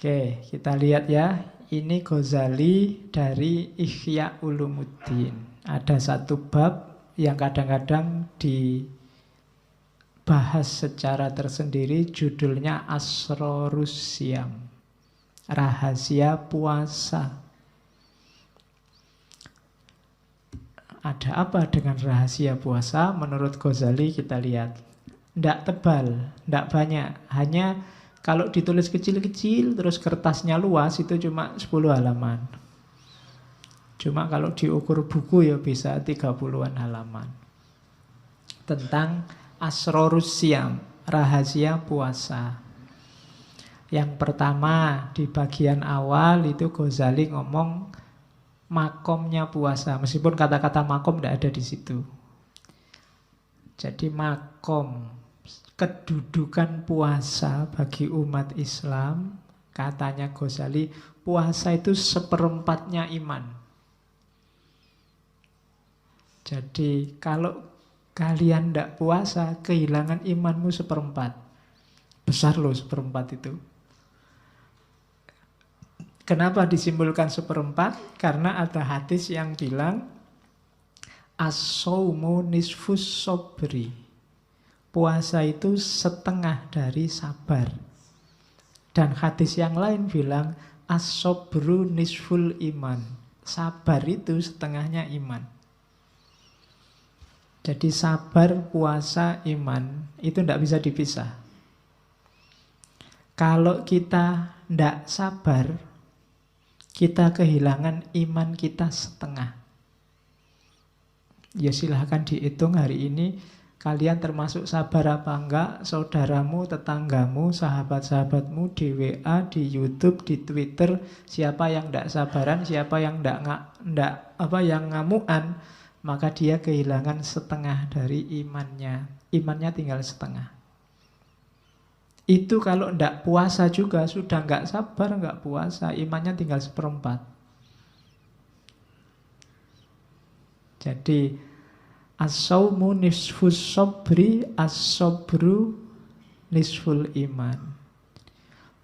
Oke, kita lihat ya. Ini Ghazali dari Ihya Ulumuddin. Ada satu bab yang kadang-kadang dibahas secara tersendiri, judulnya Asrorus Syam, rahasia puasa. Ada apa dengan rahasia puasa? Menurut Ghazali kita lihat. Tidak tebal, tidak banyak. Hanya kalau ditulis kecil-kecil, terus kertasnya luas, itu cuma 10 halaman. Cuma kalau diukur buku ya bisa 30-an halaman. Tentang Asrorus Syam, rahasia puasa. Yang pertama, di bagian awal itu Ghazali ngomong makomnya puasa. Meskipun kata-kata makom tidak ada di situ. Jadi makom, kedudukan puasa bagi umat Islam, katanya Ghazali, puasa itu seperempatnya iman. Jadi kalau kalian tidak puasa, kehilangan imanmu seperempat. Besar loh seperempat itu. Kenapa disimpulkan seperempat? Karena ada hadis yang bilang as-shaumu nisfus sobri. Puasa itu setengah dari sabar. Dan hadis yang lain bilang as-sobru nisful iman. Sabar itu setengahnya iman. Jadi sabar, puasa, iman itu tidak bisa dipisah. Kalau kita tidak sabar, kita kehilangan iman kita setengah. Ya silahkan dihitung hari ini kalian termasuk sabar apa enggak. Saudaramu, tetanggamu, sahabat-sahabatmu di WA, di YouTube, di Twitter, siapa yang tidak sabaran, siapa yang yang ngamuan, maka dia kehilangan setengah dari imannya. Imannya tinggal setengah. Itu kalau tidak puasa juga, sudah nggak sabar, nggak puasa, imannya tinggal seperempat. Jadi as-shaumu nisfus sobri, as-sobru nisful iman.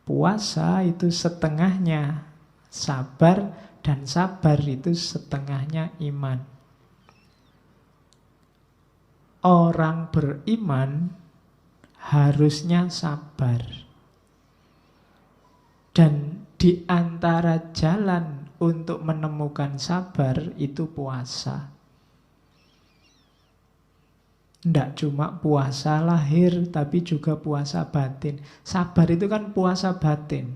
Puasa itu setengahnya sabar, dan sabar itu setengahnya iman. Orang beriman harusnya sabar. Dan di antara jalan untuk menemukan sabar itu puasa. Tidak cuma puasa lahir, tapi juga puasa batin. Sabar itu kan puasa batin.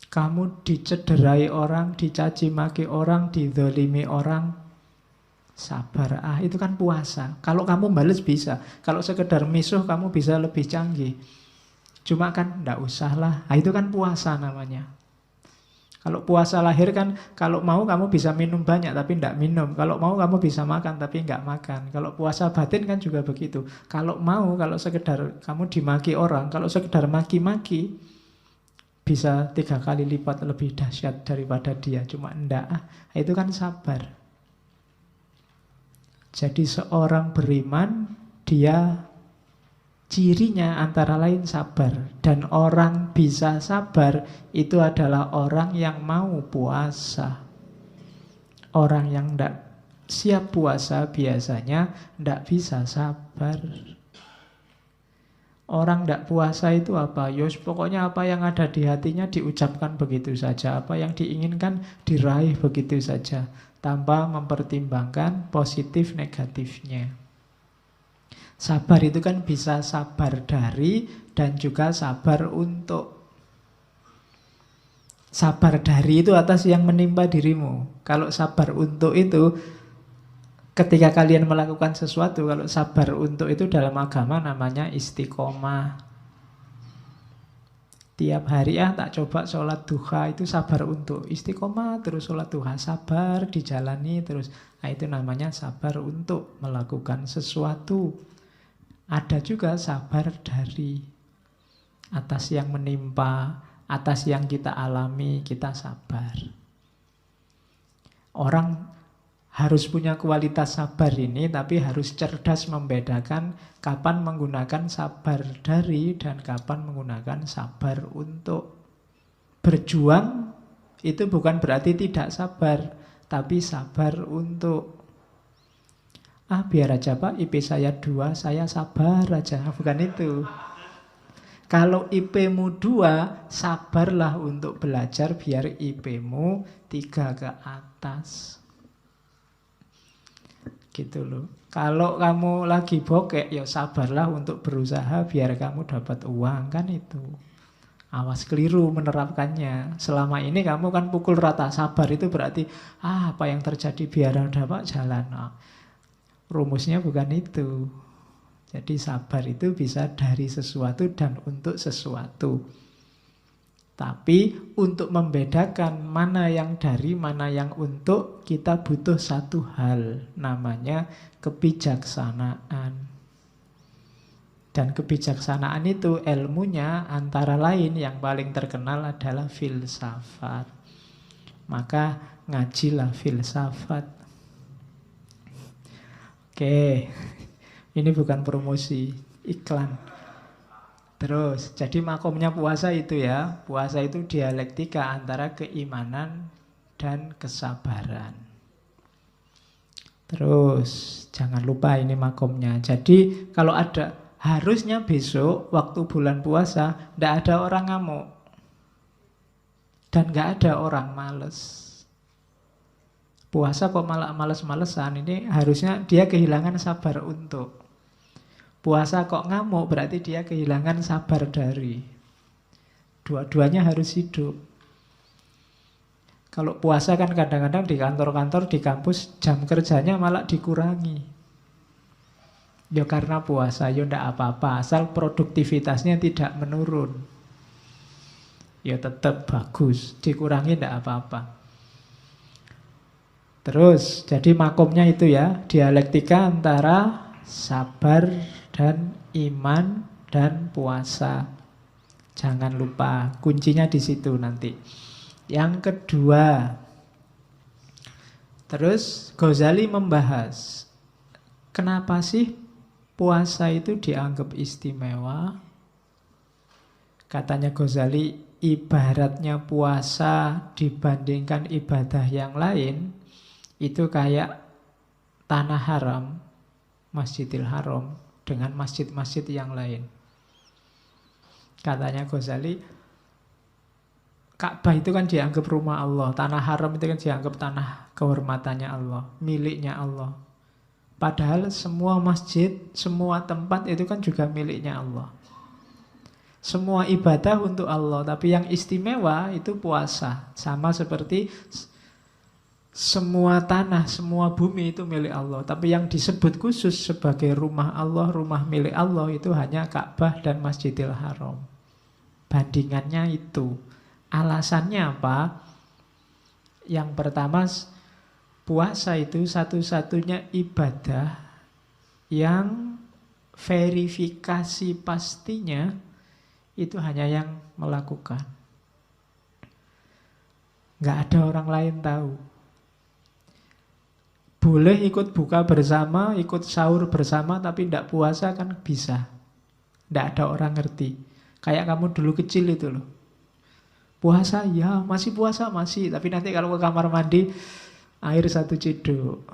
Kamu dicederai orang, dicaci maki orang, dizalimi orang, sabar. Itu kan puasa. Kalau kamu bales bisa. Kalau sekedar misuh kamu bisa lebih canggih. Cuma kan tidak usah lah. Itu kan puasa namanya. Kalau puasa lahir kan, kalau mau kamu bisa minum banyak tapi tidak minum. Kalau mau kamu bisa makan tapi tidak makan. Kalau puasa batin kan juga begitu. Kalau mau, kalau sekedar kamu dimaki orang, kalau sekedar maki-maki, bisa 3 kali lipat lebih dahsyat daripada dia. Cuma tidak. Itu kan sabar. Jadi seorang beriman, dia cirinya antara lain sabar. Dan orang bisa sabar itu adalah orang yang mau puasa. Orang yang tidak siap puasa biasanya tidak bisa sabar. Orang tidak puasa itu apa? Yos, pokoknya apa yang ada di hatinya diucapkan begitu saja. Apa yang diinginkan diraih begitu saja, tanpa mempertimbangkan positif negatifnya. Sabar itu kan bisa sabar dari dan juga sabar untuk. Sabar dari itu atas yang menimpa dirimu. Kalau sabar untuk itu, ketika kalian melakukan sesuatu, kalau sabar untuk itu dalam agama namanya istiqomah. Tiap hari tak coba sholat duha, itu sabar untuk. Istiqomah terus sholat duha, sabar dijalani terus. Itu namanya sabar untuk melakukan sesuatu. Ada juga sabar dari, atas yang menimpa, atas yang kita alami, kita sabar. Orang harus punya kualitas sabar ini, tapi harus cerdas membedakan kapan menggunakan sabar dari dan kapan menggunakan sabar untuk. Berjuang itu bukan berarti tidak sabar, tapi sabar untuk. Biar aja Pak, IP saya 2, saya sabar aja. Bukan itu. Kalau IP-mu 2, sabarlah untuk belajar biar IP-mu 3 ke atas. Gitu loh. Kalau kamu lagi bokek, ya sabarlah untuk berusaha biar kamu dapat uang, kan itu. Awas keliru menerapkannya. Selama ini kamu kan pukul rata. Sabar itu berarti, apa yang terjadi biar dapat jalan. Rumusnya bukan itu. Jadi sabar itu bisa dari sesuatu dan untuk sesuatu. Tapi untuk membedakan mana yang dari, mana yang untuk, kita butuh satu hal, namanya kebijaksanaan. Dan kebijaksanaan itu ilmunya antara lain yang paling terkenal adalah filsafat. Maka ngajilah filsafat. Oke, ini bukan promosi, iklan. Terus, jadi makomnya puasa itu ya. Puasa itu dialektika antara keimanan dan kesabaran. Terus, jangan lupa ini makomnya. Jadi, kalau ada, harusnya besok waktu bulan puasa tidak ada orang ngamuk. Dan nggak ada orang males. Puasa kok malah males-malesan, ini harusnya dia kehilangan sabar untuk. Puasa kok ngamuk berarti dia kehilangan sabar dari. Dua-duanya harus hidup. Kalau puasa kan kadang-kadang di kantor-kantor, di kampus jam kerjanya malah dikurangi. Ya karena puasa, ya ndak apa-apa, asal produktivitasnya tidak menurun. Ya tetap bagus, dikurangi ndak apa-apa. Terus, jadi makomnya itu ya, dialektika antara sabar dan iman dan puasa. Jangan lupa, kuncinya di situ nanti. Yang kedua, terus Ghazali membahas, kenapa sih puasa itu dianggap istimewa? Katanya Ghazali, ibaratnya puasa dibandingkan ibadah yang lain, itu kayak tanah haram, Masjidil Haram, dengan masjid-masjid yang lain. Katanya Ghazali, Ka'bah itu kan dianggap rumah Allah, tanah haram itu kan dianggap tanah kehormatannya Allah, miliknya Allah. Padahal semua masjid, semua tempat itu kan juga miliknya Allah. Semua ibadah untuk Allah, tapi yang istimewa itu puasa. Sama seperti semua tanah, semua bumi itu milik Allah. Tapi yang disebut khusus sebagai rumah Allah, rumah milik Allah itu hanya Ka'bah dan Masjidil Haram. Bandingannya itu. Alasannya apa? Yang pertama, puasa itu satu-satunya ibadah yang verifikasi pastinya itu hanya yang melakukan. Nggak ada orang lain tahu. Boleh ikut buka bersama, ikut sahur bersama, tapi tidak puasa kan bisa. Tidak ada orang ngerti. Kayak kamu dulu kecil itu loh. Puasa, ya masih puasa, masih. Tapi nanti kalau ke kamar mandi, air 1 ciduk.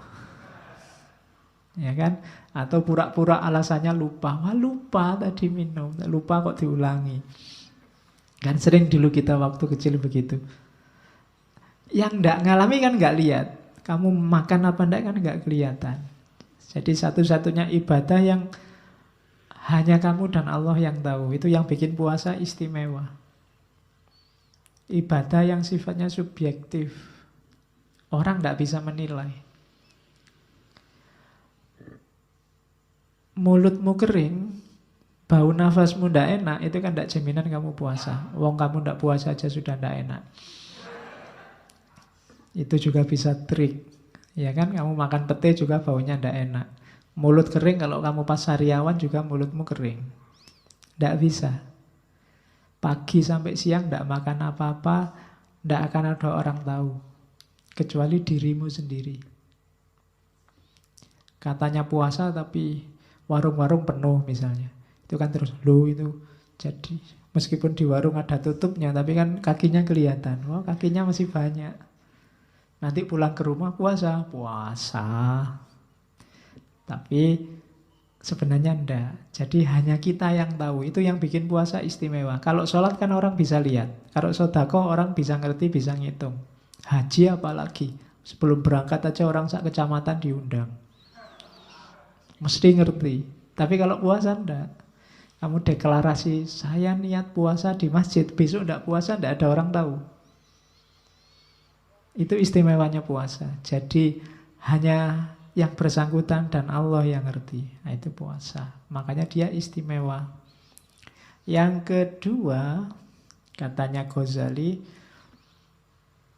Ya kan? Atau pura-pura alasannya lupa. Wah lupa tadi minum, lupa kok diulangi. Kan sering dulu kita waktu kecil begitu. Yang tidak ngalami kan nggak lihat. Kamu makan apa enggak kan nggak kelihatan. Jadi satu-satunya ibadah yang hanya kamu dan Allah yang tahu. Itu yang bikin puasa istimewa. Ibadah yang sifatnya subjektif. Orang nggak bisa menilai. Mulutmu kering, bau nafasmu ndak enak, itu kan ndak jaminan kamu puasa. Wong kamu ndak puasa aja sudah ndak enak. Itu juga bisa trik. Ya kan, kamu makan pete juga baunya ndak enak. Mulut kering, kalau kamu pas sariawan juga mulutmu kering. Ndak bisa. Pagi sampai siang ndak makan apa-apa, ndak akan ada orang tahu. Kecuali dirimu sendiri. Katanya puasa tapi warung-warung penuh misalnya. Itu kan terus, loh itu jadi meskipun di warung ada tutupnya, tapi kan kakinya kelihatan. Wah, kakinya masih banyak. Nanti pulang ke rumah puasa. Tapi sebenarnya enggak. Jadi hanya kita yang tahu. Itu yang bikin puasa istimewa. Kalau sholat kan orang bisa lihat. Kalau sedekah orang bisa ngerti, bisa ngitung. Haji apalagi. Sebelum berangkat aja orang sak kecamatan diundang. Mesti ngerti. Tapi kalau puasa enggak. Kamu deklarasi, saya niat puasa di masjid. Besok enggak puasa, enggak ada orang tahu. Itu istimewanya puasa. Jadi hanya yang bersangkutan dan Allah yang ngerti. Nah, itu puasa. Makanya dia istimewa. Yang kedua, katanya Ghazali,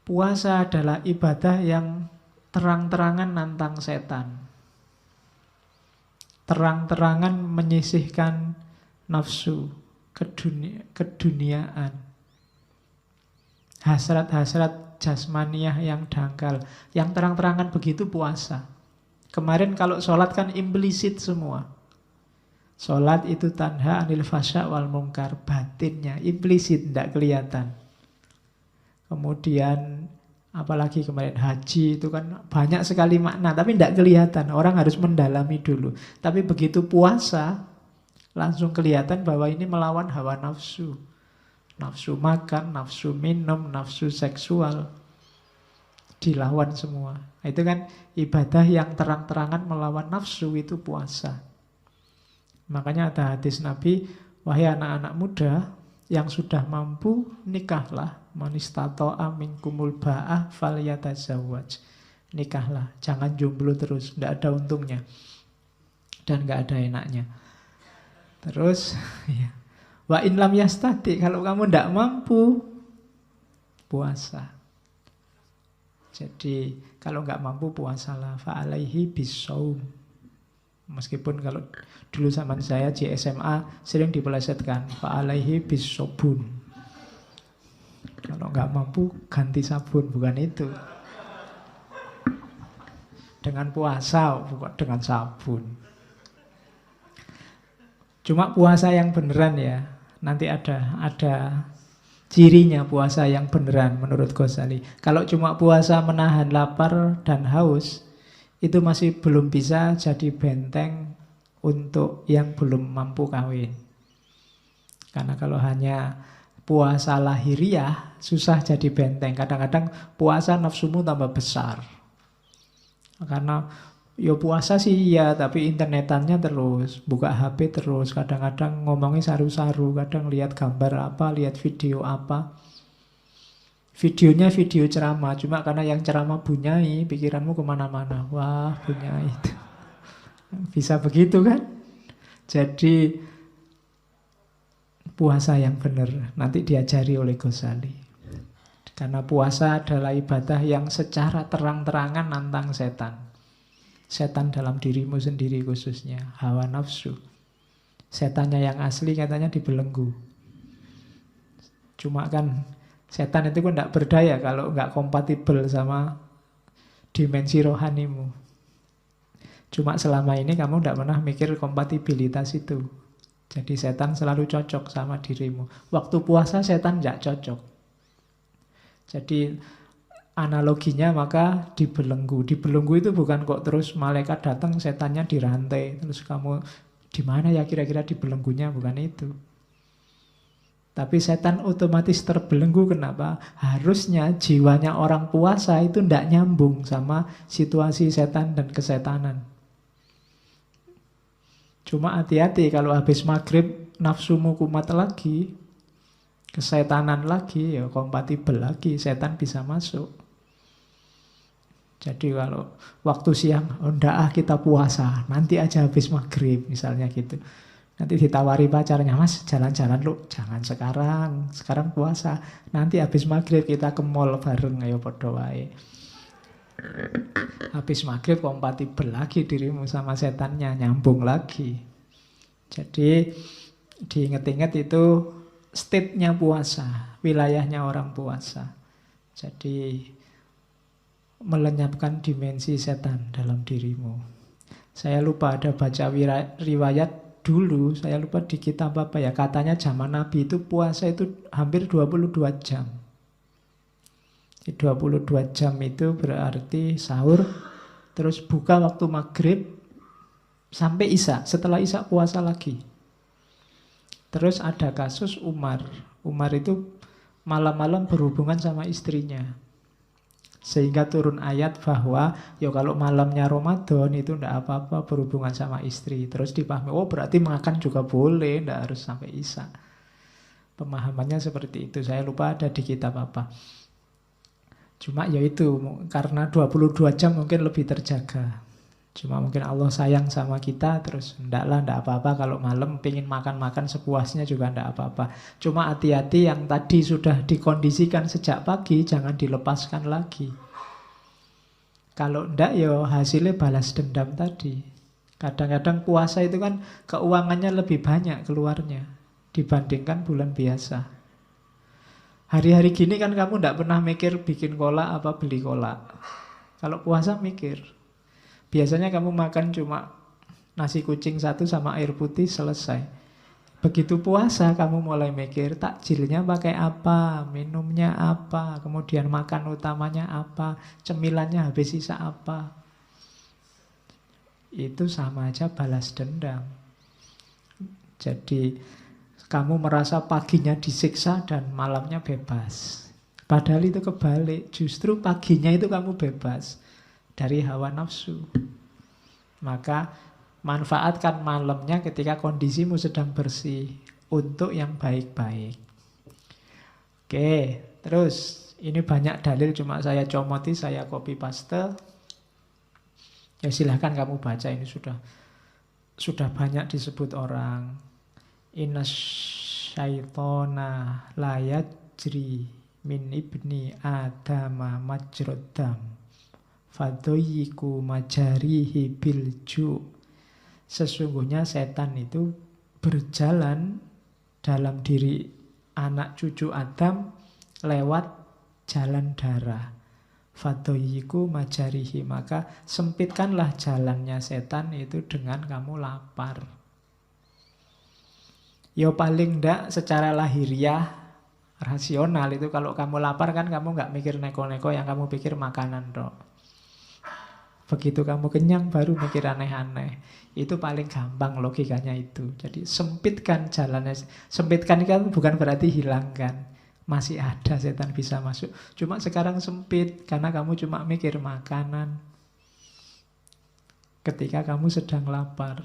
puasa adalah ibadah yang terang-terangan nantang setan. Terang-terangan menyisihkan nafsu, keduniaan. Hasrat-hasrat jasmaniah yang dangkal. Yang terang-terangan begitu puasa. Kemarin kalau sholat kan implisit semua. Sholat itu tanha anil fasya wal mungkar. Batinnya, implisit, tidak kelihatan. Kemudian apalagi kemarin haji itu kan banyak sekali makna. Tapi tidak kelihatan, orang harus mendalami dulu. Tapi begitu puasa, langsung kelihatan bahwa ini melawan hawa nafsu. Nafsu makan, nafsu minum, nafsu seksual. Dilawan semua. Itu kan ibadah yang terang-terangan melawan nafsu, itu puasa. Makanya ada hadis Nabi, wahai anak-anak muda yang sudah mampu, nikahlah. Man istata'a minkumul ba'ah falyatazawwaj. Nikahlah, jangan jomblo terus, tidak ada untungnya dan tidak ada enaknya. Terus ya. Wa in lam yastati, kalau kamu tidak mampu, puasa. Jadi kalau nggak mampu puasalah, fa'alaihi bisawm. Meskipun kalau dulu zaman saya di SMA sering dipelesetkan, fa'alaihi bisobun. Kalau nggak mampu ganti sabun, bukan itu. Dengan puasa, bukan dengan sabun. Cuma puasa yang beneran ya. Nanti ada cirinya puasa yang beneran menurut Ghazali. Kalau cuma puasa menahan lapar dan haus, itu masih belum bisa jadi benteng untuk yang belum mampu kawin. Karena kalau hanya puasa lahiriah, susah jadi benteng. Kadang-kadang puasa nafsumu tambah besar. Karena ya puasa sih iya, tapi internetannya terus, buka HP terus, kadang-kadang ngomongnya saru-saru, kadang lihat gambar apa, lihat video apa. Videonya video ceramah, cuma karena yang ceramah bunyai, pikiranmu kemana-mana. Wah, bunyai itu. Bisa begitu kan? Jadi puasa yang benar nanti diajari oleh Ghazali. Karena puasa adalah ibadah yang secara terang-terangan nantang setan. Setan dalam dirimu sendiri khususnya, hawa nafsu. Setannya yang asli katanya dibelenggu. Cuma kan setan itu kan tidak berdaya kalau nggak kompatibel sama dimensi rohanimu. Cuma selama ini kamu tidak pernah mikir kompatibilitas itu. Jadi setan selalu cocok sama dirimu. Waktu puasa setan tidak cocok. Jadi analoginya maka dibelenggu. Dibelenggu itu bukan kok terus malaikat datang setannya dirantai. Terus kamu di mana ya kira-kira dibelenggunya, bukan itu. Tapi setan otomatis terbelenggu. Kenapa? Harusnya jiwanya orang puasa itu tidak nyambung sama situasi setan dan kesetanan. Cuma hati-hati kalau habis maghrib nafsumu kumat lagi, kesetanan lagi, ya kompatibel lagi, setan bisa masuk. Jadi kalau waktu siang, oh ndak kita puasa, nanti aja habis maghrib misalnya gitu. Nanti ditawari pacarnya, mas jalan-jalan lu, jangan sekarang puasa. Nanti habis maghrib kita ke mall bareng, ayo podo wae. Habis maghrib kompatibel lagi dirimu sama setannya, nyambung lagi. Jadi diingat-ingat itu state-nya puasa, wilayahnya orang puasa. Jadi melenyapkan dimensi setan dalam dirimu. Saya lupa ada baca riwayat dulu, saya lupa di kitab apa ya, katanya zaman Nabi itu puasa itu hampir 22 jam. 22 jam itu berarti sahur, terus buka waktu maghrib, sampai Isya. Setelah Isya puasa lagi. Terus ada kasus Umar. Umar itu malam-malam berhubungan sama istrinya. Sehingga turun ayat bahwa ya kalau malamnya Ramadan itu tidak apa-apa berhubungan sama istri. Terus dipahami, oh berarti makan juga boleh, tidak harus sampai Isya. Pemahamannya seperti itu. Saya lupa ada di kitab apa. Cuma ya itu, karena 22 jam mungkin lebih terjaga. Cuma mungkin Allah sayang sama kita, terus ndaklah, ndak apa-apa kalau malam pingin makan-makan sepuasnya juga ndak apa-apa. Cuma hati-hati yang tadi sudah dikondisikan sejak pagi, jangan dilepaskan lagi. Kalau ndak ya hasilnya balas dendam tadi. Kadang-kadang puasa itu kan keuangannya lebih banyak keluarnya dibandingkan bulan biasa. Hari-hari gini kan kamu ndak pernah mikir bikin kolak apa beli kolak. Kalau puasa mikir. Biasanya kamu makan cuma nasi kucing satu sama air putih selesai. Begitu puasa kamu mulai mikir takjilnya pakai apa, minumnya apa, kemudian makan utamanya apa, cemilannya habis sisa apa. Itu sama aja balas dendam. Jadi kamu merasa paginya disiksa dan malamnya bebas. Padahal itu kebalik. Justru paginya itu kamu bebas dari hawa nafsu. Maka manfaatkan malamnya ketika kondisimu sedang bersih untuk yang baik-baik. Oke, terus ini banyak dalil cuma saya comoti, saya copy paste. Ya silahkan kamu baca, ini sudah banyak disebut orang. Inna syaitona la yajri min ibni adama majrodam fadoyiku majarihi bilju. Sesungguhnya setan itu berjalan dalam diri anak cucu Adam lewat jalan darah. Fadoyiku majarihi, maka sempitkanlah jalannya setan itu dengan kamu lapar. Ya paling ndak secara lahiriah, rasional itu kalau kamu lapar kan kamu nggak mikir neko-neko, yang kamu pikir makanan dok. Begitu kamu kenyang baru mikir aneh-aneh. Itu paling gampang logikanya itu. Jadi sempitkan jalannya. Sempitkan kan bukan berarti hilangkan. Masih ada setan bisa masuk. Cuma sekarang sempit karena kamu cuma mikir makanan. Ketika kamu sedang lapar.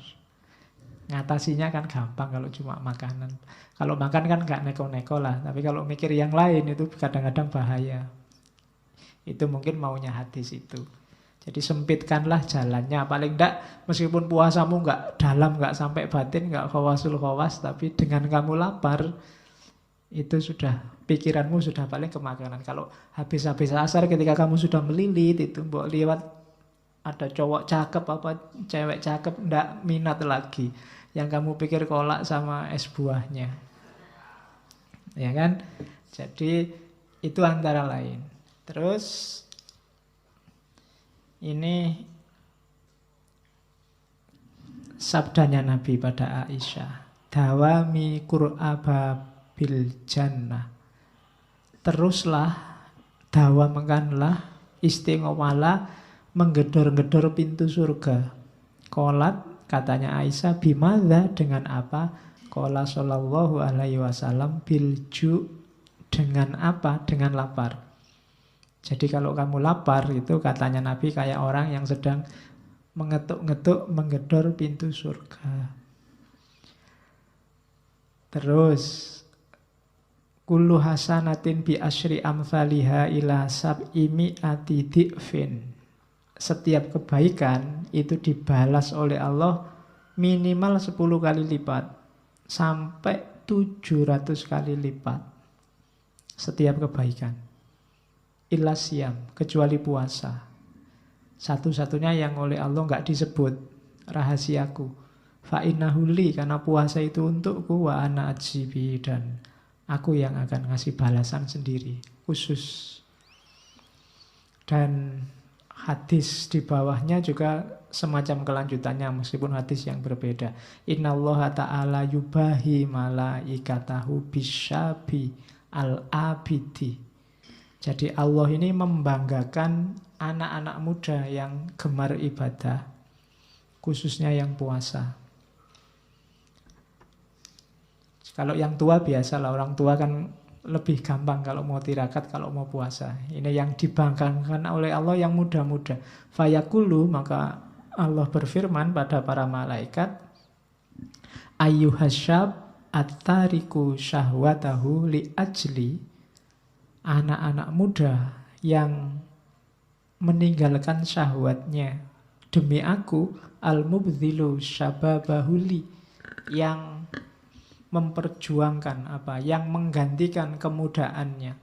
Ngatasinya kan gampang kalau cuma makanan. Kalau makan kan nggak neko-neko lah. Tapi kalau mikir yang lain itu kadang-kadang bahaya. Itu mungkin maunya hadis itu. Jadi sempitkanlah jalannya. Paling enggak meskipun puasamu nggak dalam, nggak sampai batin, nggak khawasul khawas, tapi dengan kamu lapar, itu sudah, pikiranmu sudah paling ke makanan. Kalau habis-habis asar ketika kamu sudah melilit, itu mbok liwat ada cowok cakep apa cewek cakep, ndak minat lagi. Yang kamu pikir kolak sama es buahnya. Ya kan? Jadi itu antara lain. Terus ini sabdanya Nabi pada Aisyah. Dawami qur'aba bil jannah. Teruslah, dawamkanlah, istiqomalah menggedor-gedor pintu surga. Qolat, katanya Aisyah, bimadza, dengan apa? Qala sallallahu alaihi wasallam bilju, dengan apa? Dengan lapar. Jadi kalau kamu lapar itu katanya Nabi kayak orang yang sedang mengetuk-ngetuk menggedor pintu surga. Terus kullu hasanatin bi asyri amthaliha ila sab'i mi'ati di'fin. Setiap kebaikan itu dibalas oleh Allah minimal 10 kali lipat sampai 700 kali lipat. Setiap kebaikan. Illa siyam, kecuali puasa. Satu-satunya yang oleh Allah nggak disebut, rahasiaku. Fa'innahu li, karena puasa itu untukku, wa ana ajibi, dan aku yang akan ngasih balasan sendiri, khusus. Dan hadis di bawahnya juga semacam kelanjutannya meskipun hadis yang berbeda. Innallaha ta'ala yubahi malaikatahu bisyabi al-abidi. Jadi Allah ini membanggakan anak-anak muda yang gemar ibadah, khususnya yang puasa. Kalau yang tua biasalah, orang tua kan lebih gampang kalau mau tirakat, kalau mau puasa. Ini yang dibanggakan oleh Allah yang muda-muda. Fayaqulu, maka Allah berfirman pada para malaikat, ayyuhasyab at-tariku syahwatahu li ajli, anak-anak muda yang meninggalkan syahwatnya demi aku, al-mubdhilu syababahuli, yang memperjuangkan yang menggantikan kemudaannya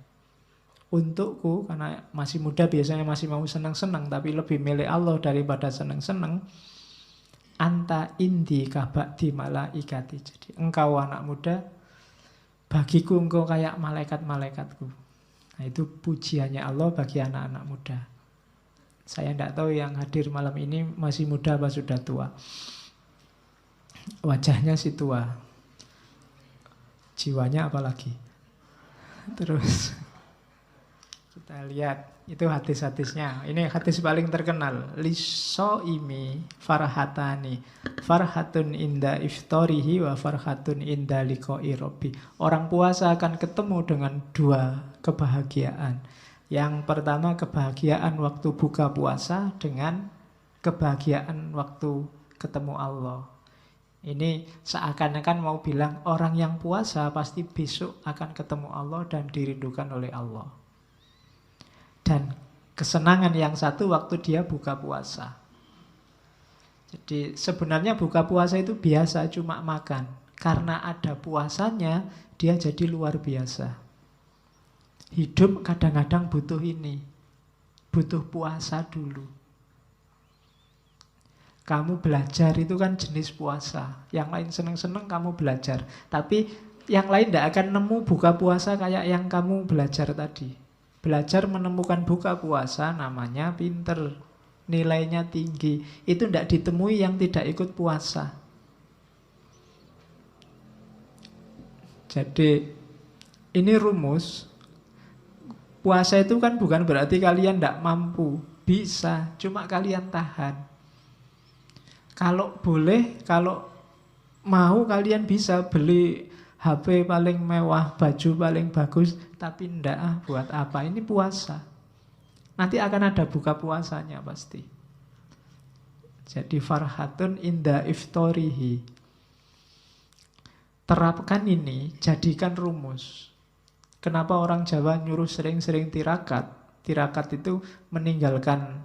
untukku, karena masih muda biasanya masih mau senang-senang tapi lebih milih Allah daripada senang-senang. Anta indi kabakti malaikati, jadi engkau anak muda, bagiku engkau kayak malaikat-malaikatku. Nah, itu pujiannya Allah bagi anak-anak muda. Saya tidak tahu yang hadir malam ini masih muda apa sudah tua. Wajahnya sih tua, jiwanya apalagi. Terus kita lihat itu hadis-hadisnya. Ini hadis paling terkenal. Lisoimi farhatani, farhatun inda iftorihi wa farhatun inda liqa'i rabbi. Orang puasa akan ketemu dengan dua kebahagiaan. Yang pertama kebahagiaan waktu buka puasa dengan kebahagiaan waktu ketemu Allah. Ini seakan-akan mau bilang orang yang puasa pasti besok akan ketemu Allah dan dirindukan oleh Allah. Dan kesenangan yang satu waktu dia buka puasa. Jadi sebenarnya buka puasa itu biasa cuma makan. Karena ada puasanya dia jadi luar biasa. Hidup kadang-kadang butuh ini. Butuh puasa dulu. Kamu belajar itu kan jenis puasa. Yang lain seneng-seneng kamu belajar. Tapi yang lain tidak akan nemu buka puasa kayak yang kamu belajar tadi. Belajar menemukan buka puasa namanya pinter. Nilainya tinggi. Itu tidak ditemui yang tidak ikut puasa. Jadi ini rumus. Puasa itu kan bukan berarti kalian tidak mampu. Bisa, cuma kalian tahan. Kalau boleh, kalau mau kalian bisa beli HP paling mewah, baju paling bagus, tapi ndak buat apa? Ini puasa. Nanti akan ada buka puasanya pasti. Jadi farhatun inda iftorihi. Terapkan ini, jadikan rumus. Kenapa orang Jawa nyuruh sering-sering tirakat? Tirakat itu meninggalkan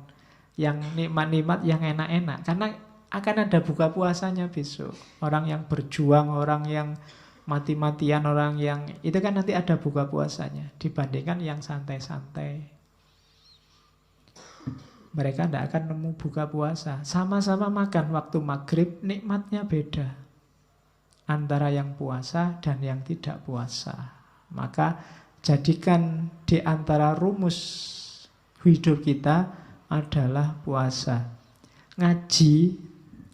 yang nikmat-nikmat, yang enak-enak. Karena akan ada buka puasanya besok. Orang yang berjuang, orang yang mati-matian, orang yang itu kan nanti ada buka puasanya. Dibandingkan yang santai-santai, mereka tidak akan nemu buka puasa. Sama-sama makan waktu maghrib, nikmatnya beda antara yang puasa dan yang tidak puasa. Maka jadikan di antara rumus hidup kita adalah puasa. Ngaji,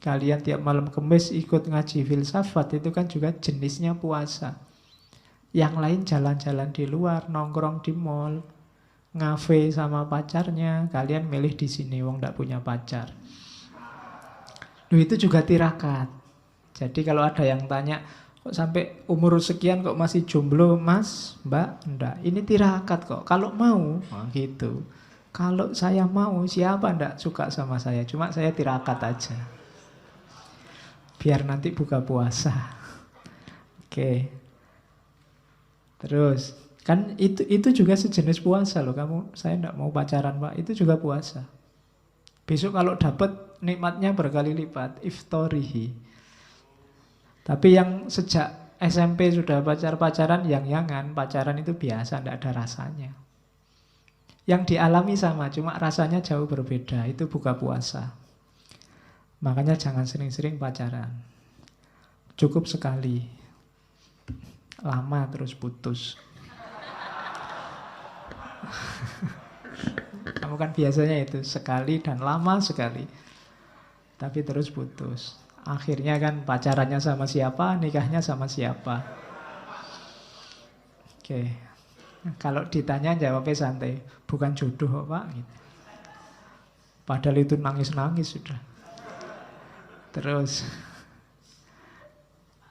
kalian tiap malam Kamis ikut ngaji filsafat, itu kan juga jenisnya puasa. Yang lain jalan-jalan di luar, nongkrong di mall, ngafe sama pacarnya, kalian milih di sini, wong ndak punya pacar. Itu juga tirakat. Jadi kalau ada yang tanya, kok sampai umur sekian kok masih jomblo, mas, mbak, ndak. Ini tirakat kok. Kalau mau, gitu. Kalau saya mau, siapa ndak suka sama saya? Cuma saya tirakat aja. Biar nanti buka puasa. Oke. Terus kan itu juga sejenis puasa loh. Saya enggak mau pacaran pak, itu juga puasa. Besok kalau dapat nikmatnya berkali lipat, iftorihi. Tapi yang sejak SMP sudah pacaran, yang-yangan, pacaran itu biasa, enggak ada rasanya. Yang dialami sama, cuma rasanya jauh berbeda. Itu buka puasa. Makanya jangan sering-sering pacaran. Cukup sekali. Lama terus putus. Kamu kan biasanya itu sekali dan lama sekali. Tapi terus putus. Akhirnya kan pacarannya sama siapa, nikahnya sama siapa. Oke. Kalau ditanya jawabnya santai. Bukan jodoh Pak. Gitu. Padahal itu nangis-nangis sudah. Terus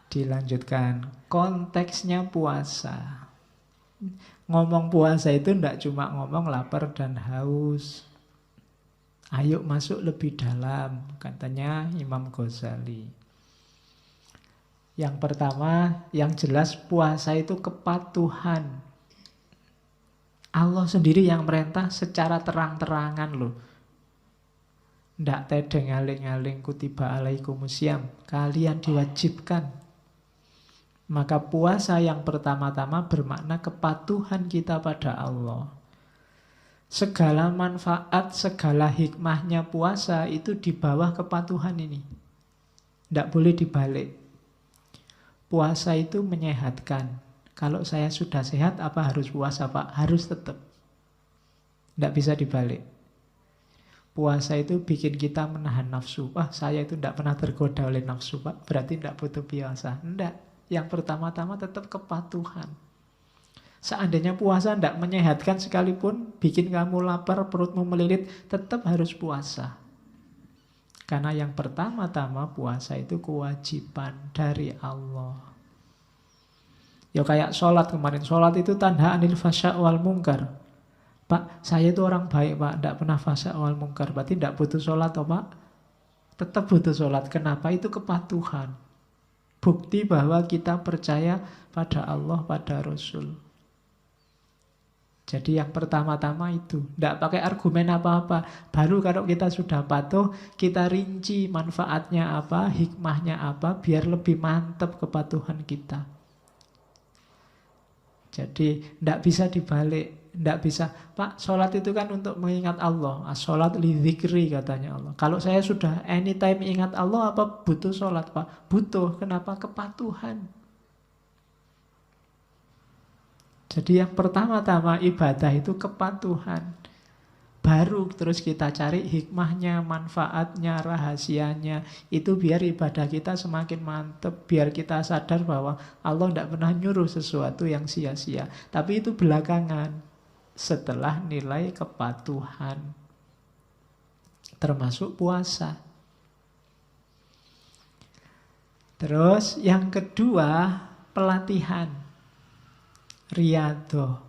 dilanjutkan. Konteksnya puasa. Ngomong puasa itu tidak cuma ngomong lapar dan haus. Ayo masuk lebih dalam, katanya Imam Ghazali. Yang pertama, yang jelas puasa itu kepatuhan. Allah sendiri yang merintah secara terang-terangan loh. Ndak tedeng aling-aling kutiba alaikumusiyam. Kalian diwajibkan. Maka puasa yang pertama-tama bermakna kepatuhan kita pada Allah. Segala manfaat, segala hikmahnya puasa itu di bawah kepatuhan ini. Tidak boleh dibalik. Puasa itu menyehatkan. Kalau saya sudah sehat, apa harus puasa Pak? Harus tetap. Tidak bisa dibalik. Puasa itu bikin kita menahan nafsu. Saya itu tidak pernah tergoda oleh nafsu Pak. Berarti tidak butuh puasa. Tidak. Yang pertama-tama tetap kepatuhan. Seandainya puasa tidak menyehatkan sekalipun, bikin kamu lapar, perutmu melilit, tetap harus puasa. Karena yang pertama-tama puasa itu kewajiban dari Allah. Ya kayak sholat kemarin. Sholat itu tanha anil fasya' wal mungkar. Pak, saya itu orang baik Pak, tidak pernah fasya' wal mungkar. Berarti tidak butuh sholat toh Pak? Tetap butuh sholat. Kenapa? Itu kepatuhan. Bukti bahwa kita percaya pada Allah, pada Rasul. Jadi yang pertama-tama itu tidak pakai argumen apa-apa. Baru kalau kita sudah patuh, kita rinci manfaatnya apa, hikmahnya apa, biar lebih mantap kepatuhan kita. Jadi tidak bisa dibalik. Tidak bisa, Pak, sholat itu kan untuk mengingat Allah. Sholat li dzikri katanya Allah. Kalau saya sudah anytime ingat Allah, apa butuh sholat Pak? Butuh. Kenapa? Kepatuhan. Jadi yang pertama-tama ibadah itu kepatuhan. Baru terus kita cari hikmahnya, manfaatnya, rahasianya. Itu biar ibadah kita semakin mantap. Biar kita sadar bahwa Allah tidak pernah nyuruh sesuatu yang sia-sia. Tapi itu belakangan. Setelah nilai kepatuhan. Termasuk puasa. Terus yang kedua, pelatihan. Riyadhah.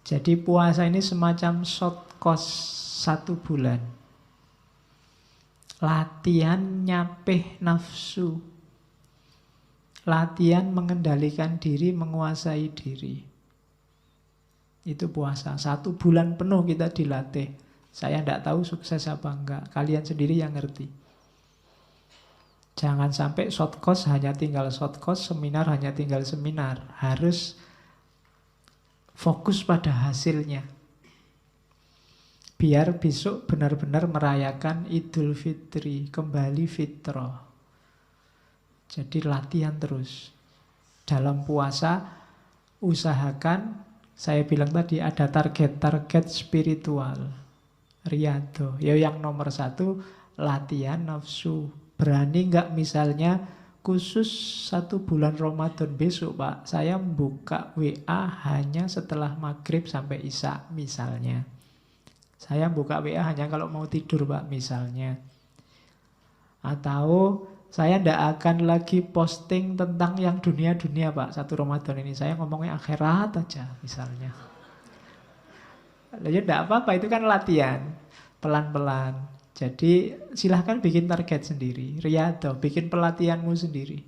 Jadi puasa ini semacam short course 1 bulan. Latihan nyapih nafsu. Latihan mengendalikan diri, menguasai diri. Itu puasa. 1 bulan penuh kita dilatih. Saya tidak tahu sukses apa enggak. Kalian sendiri yang ngerti. Jangan sampai short course hanya tinggal short course, seminar hanya tinggal seminar. Harus fokus pada hasilnya. Biar besok benar-benar merayakan Idul Fitri, kembali fitrah. Jadi latihan terus. Dalam puasa, usahakan, saya bilang tadi ada target-target spiritual. Riyadhah. Ya yang nomor 1, latihan nafsu. Berani nggak misalnya khusus 1 bulan Ramadan besok Pak, saya buka WA hanya setelah maghrib sampai isya misalnya. Saya buka WA hanya kalau mau tidur Pak misalnya. Atau saya tidak akan lagi posting tentang yang dunia-dunia Pak 1 Ramadan ini. Saya ngomongnya akhirat aja misalnya. Ya tidak apa-apa, itu kan latihan. Pelan-pelan. Jadi silahkan bikin target sendiri. Riyadhah, bikin pelatihanmu sendiri.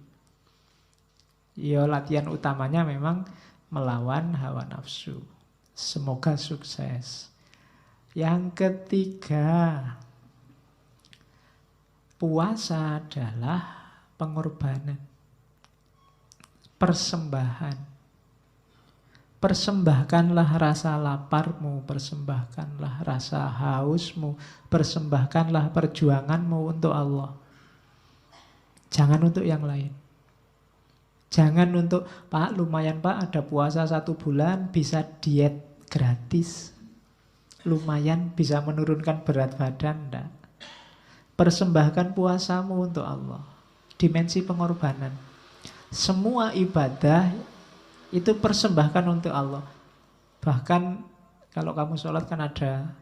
Ya latihan utamanya memang melawan hawa nafsu. Semoga sukses. Yang ketiga, puasa adalah pengorbanan. Persembahan. Persembahkanlah rasa laparmu, persembahkanlah rasa hausmu, persembahkanlah perjuanganmu untuk Allah. Jangan untuk yang lain. Jangan untuk, Pak lumayan Pak ada puasa 1 bulan bisa diet gratis. lumayan bisa menurunkan berat badan, enggak. Persembahkan puasamu untuk Allah. Dimensi pengorbanan. Semua ibadah itu persembahkan untuk Allah. Bahkan kalau kamu sholat kan ada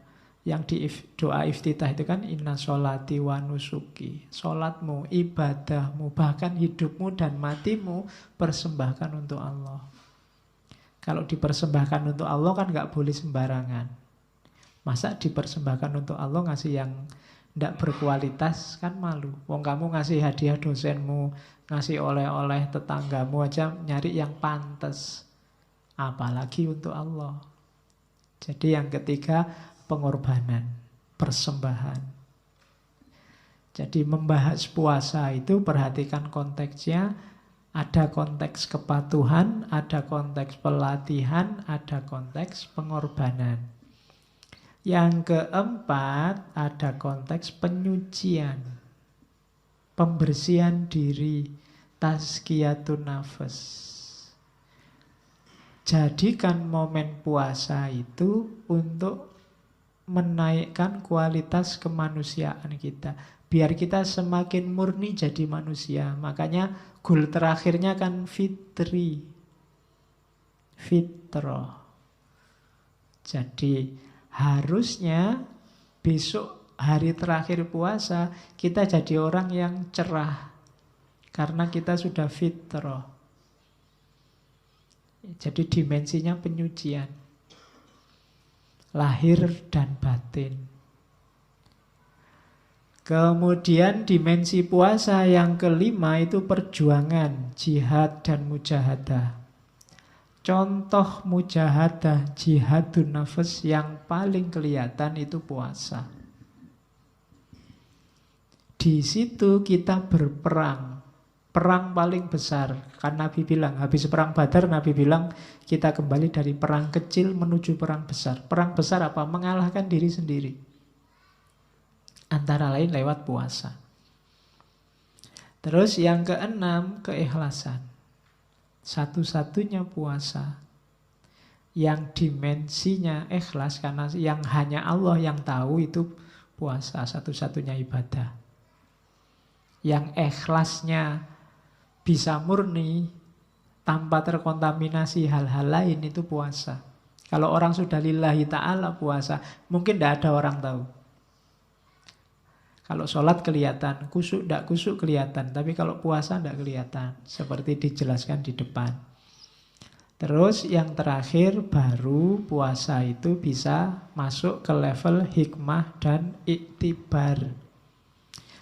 yang di doa iftitah itu kan inna sholati wa nusuki. Sholatmu, ibadahmu, bahkan hidupmu dan matimu persembahkan untuk Allah. Kalau dipersembahkan untuk Allah kan gak boleh sembarangan. Masa dipersembahkan untuk Allah ngasih yang tidak berkualitas kan malu. Wong kamu ngasih hadiah dosenmu, ngasih oleh-oleh tetanggamu aja nyari yang pantas. Apalagi untuk Allah. Jadi yang ketiga pengorbanan, persembahan. Jadi membahas puasa itu perhatikan konteksnya. Ada konteks kepatuhan, ada konteks pelatihan, ada konteks pengorbanan. Yang keempat, ada konteks penyucian, pembersihan diri, tazkiyatun nafas. Jadikan momen puasa itu untuk menaikkan kualitas kemanusiaan kita. Biar kita semakin murni jadi manusia. Makanya goal terakhirnya kan fitri. Fitrah. Jadi harusnya besok hari terakhir puasa kita jadi orang yang cerah. Karena kita sudah fitrah. Jadi dimensinya penyucian. Lahir dan batin. Kemudian dimensi puasa yang kelima itu perjuangan, jihad dan mujahadah. Contoh mujahadah, jihadun nafas yang paling kelihatan itu puasa. Di situ kita berperang. Perang paling besar. Kan Nabi bilang, habis perang Badar Nabi bilang kita kembali dari perang kecil menuju perang besar. Perang besar apa? Mengalahkan diri sendiri. Antara lain lewat puasa. Terus yang keenam, keikhlasan. Satu-satunya puasa yang dimensinya ikhlas, karena yang hanya Allah yang tahu itu puasa, satu-satunya ibadah. Yang ikhlasnya bisa murni tanpa terkontaminasi hal-hal lain itu puasa. Kalau orang sudah lillahi ta'ala puasa, mungkin tidak ada orang tahu. Kalau sholat kelihatan, kusuk tidak kusuk kelihatan. Tapi kalau puasa tidak kelihatan. Seperti dijelaskan di depan. Terus yang terakhir baru puasa itu bisa masuk ke level hikmah dan iktibar.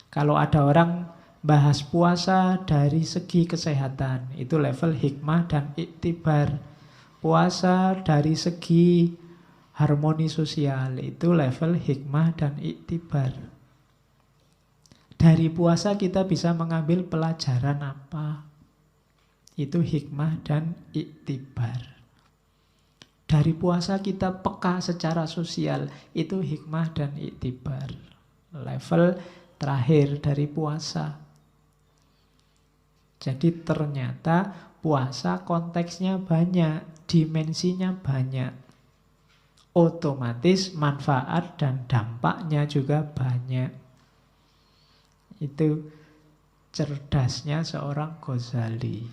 Kalau ada orang bahas puasa dari segi kesehatan, itu level hikmah dan iktibar. Puasa dari segi harmoni sosial, itu level hikmah dan iktibar. Dari puasa kita bisa mengambil pelajaran apa? Itu hikmah dan iktibar. Dari puasa kita peka secara sosial, itu hikmah dan iktibar. Level terakhir dari puasa. Jadi ternyata puasa konteksnya banyak, dimensinya banyak. Otomatis manfaat dan dampaknya juga banyak. Itu cerdasnya seorang Ghazali.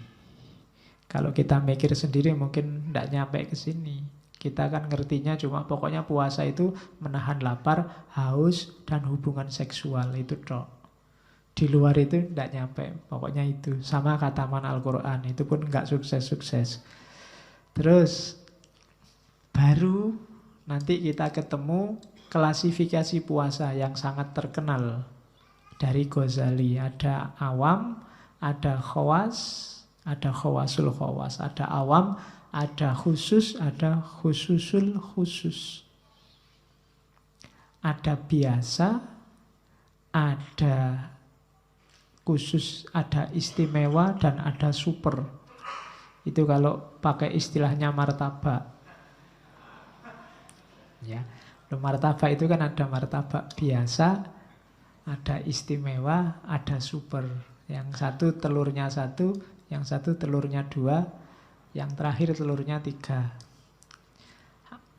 Kalau kita mikir sendiri mungkin tidak nyampe ke sini. Kita kan ngertinya cuma pokoknya puasa itu menahan lapar, haus, dan hubungan seksual. Itu tok. Di luar itu tidak nyampe. Pokoknya itu. Sama khataman Al-Quran. Itu pun nggak sukses-sukses. Terus baru nanti kita ketemu klasifikasi puasa yang sangat terkenal dari Ghazali. Ada awam, ada khawas, ada khawasul khawas, ada awam, ada khusus, ada khususul khusus. Ada biasa, ada khusus, ada istimewa, dan ada super. Itu kalau pakai istilahnya martabak. Ya, martabak itu kan ada martabak biasa, ada istimewa, ada super. Yang satu telurnya satu, yang satu telurnya dua, yang terakhir telurnya tiga.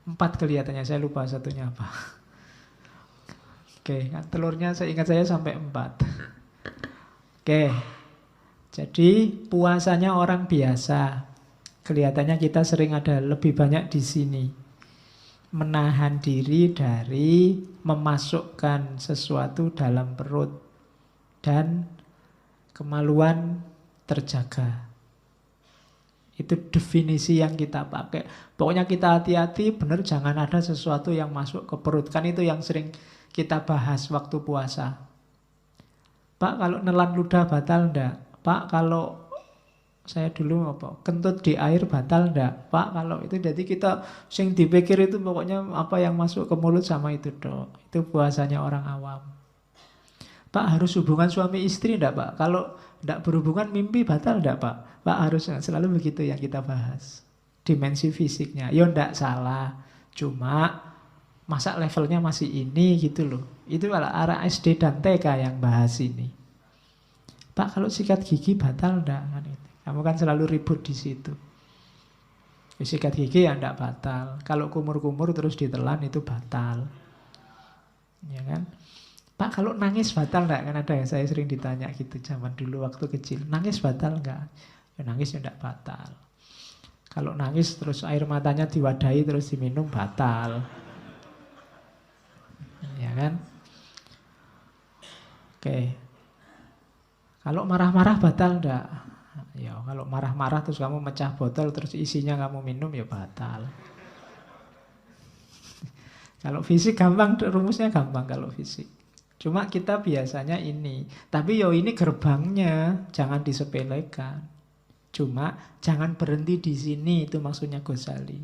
4 kelihatannya, saya lupa satunya apa. Oke, kan telurnya saya ingat saya sampai 4. Oke, jadi puasanya orang biasa. Kelihatannya kita sering ada lebih banyak di sini. Menahan diri dari memasukkan sesuatu dalam perut. Dan kemaluan terjaga. Itu definisi yang kita pakai. Pokoknya kita hati-hati, benar jangan ada sesuatu yang masuk ke perut. Kan itu yang sering kita bahas waktu puasa. Pak, kalau nelan ludah batal enggak? Pak, kalau saya dulu apa? Kentut di air batal enggak? Pak, kalau itu jadi kita sing dipikir itu pokoknya apa yang masuk ke mulut sama itu dok. Itu puasanya orang awam. Pak, harus hubungan suami istri enggak, Pak? Kalau enggak berhubungan mimpi batal enggak, Pak? Pak, harus selalu begitu yang kita bahas. Dimensi fisiknya. Ya enggak salah. Cuma masa levelnya masih ini gitu loh. Itu arah SD dan TK yang bahas ini. Pak, kalau sikat gigi batal enggak? Kamu kan selalu ribut di situ. Sikat gigi ya enggak batal. Kalau kumur-kumur terus ditelan itu batal. Ya kan? Pak, kalau nangis batal enggak? Kan ada ya, saya sering ditanya gitu zaman dulu waktu kecil. Nangis batal enggak? Ya nangis ya enggak batal. Kalau nangis terus air matanya diwadahi terus diminum batal. Ya kan? Oke. Kalau marah-marah batal enggak? Ya, kalau marah-marah terus kamu mecah botol terus isinya kamu minum ya batal. Kalau fisik gampang, rumusnya gampang kalau fisik. Cuma kita biasanya ini. Tapi yo ini gerbangnya, jangan disepelekan. Cuma jangan berhenti di sini, itu maksudnya Ghazali.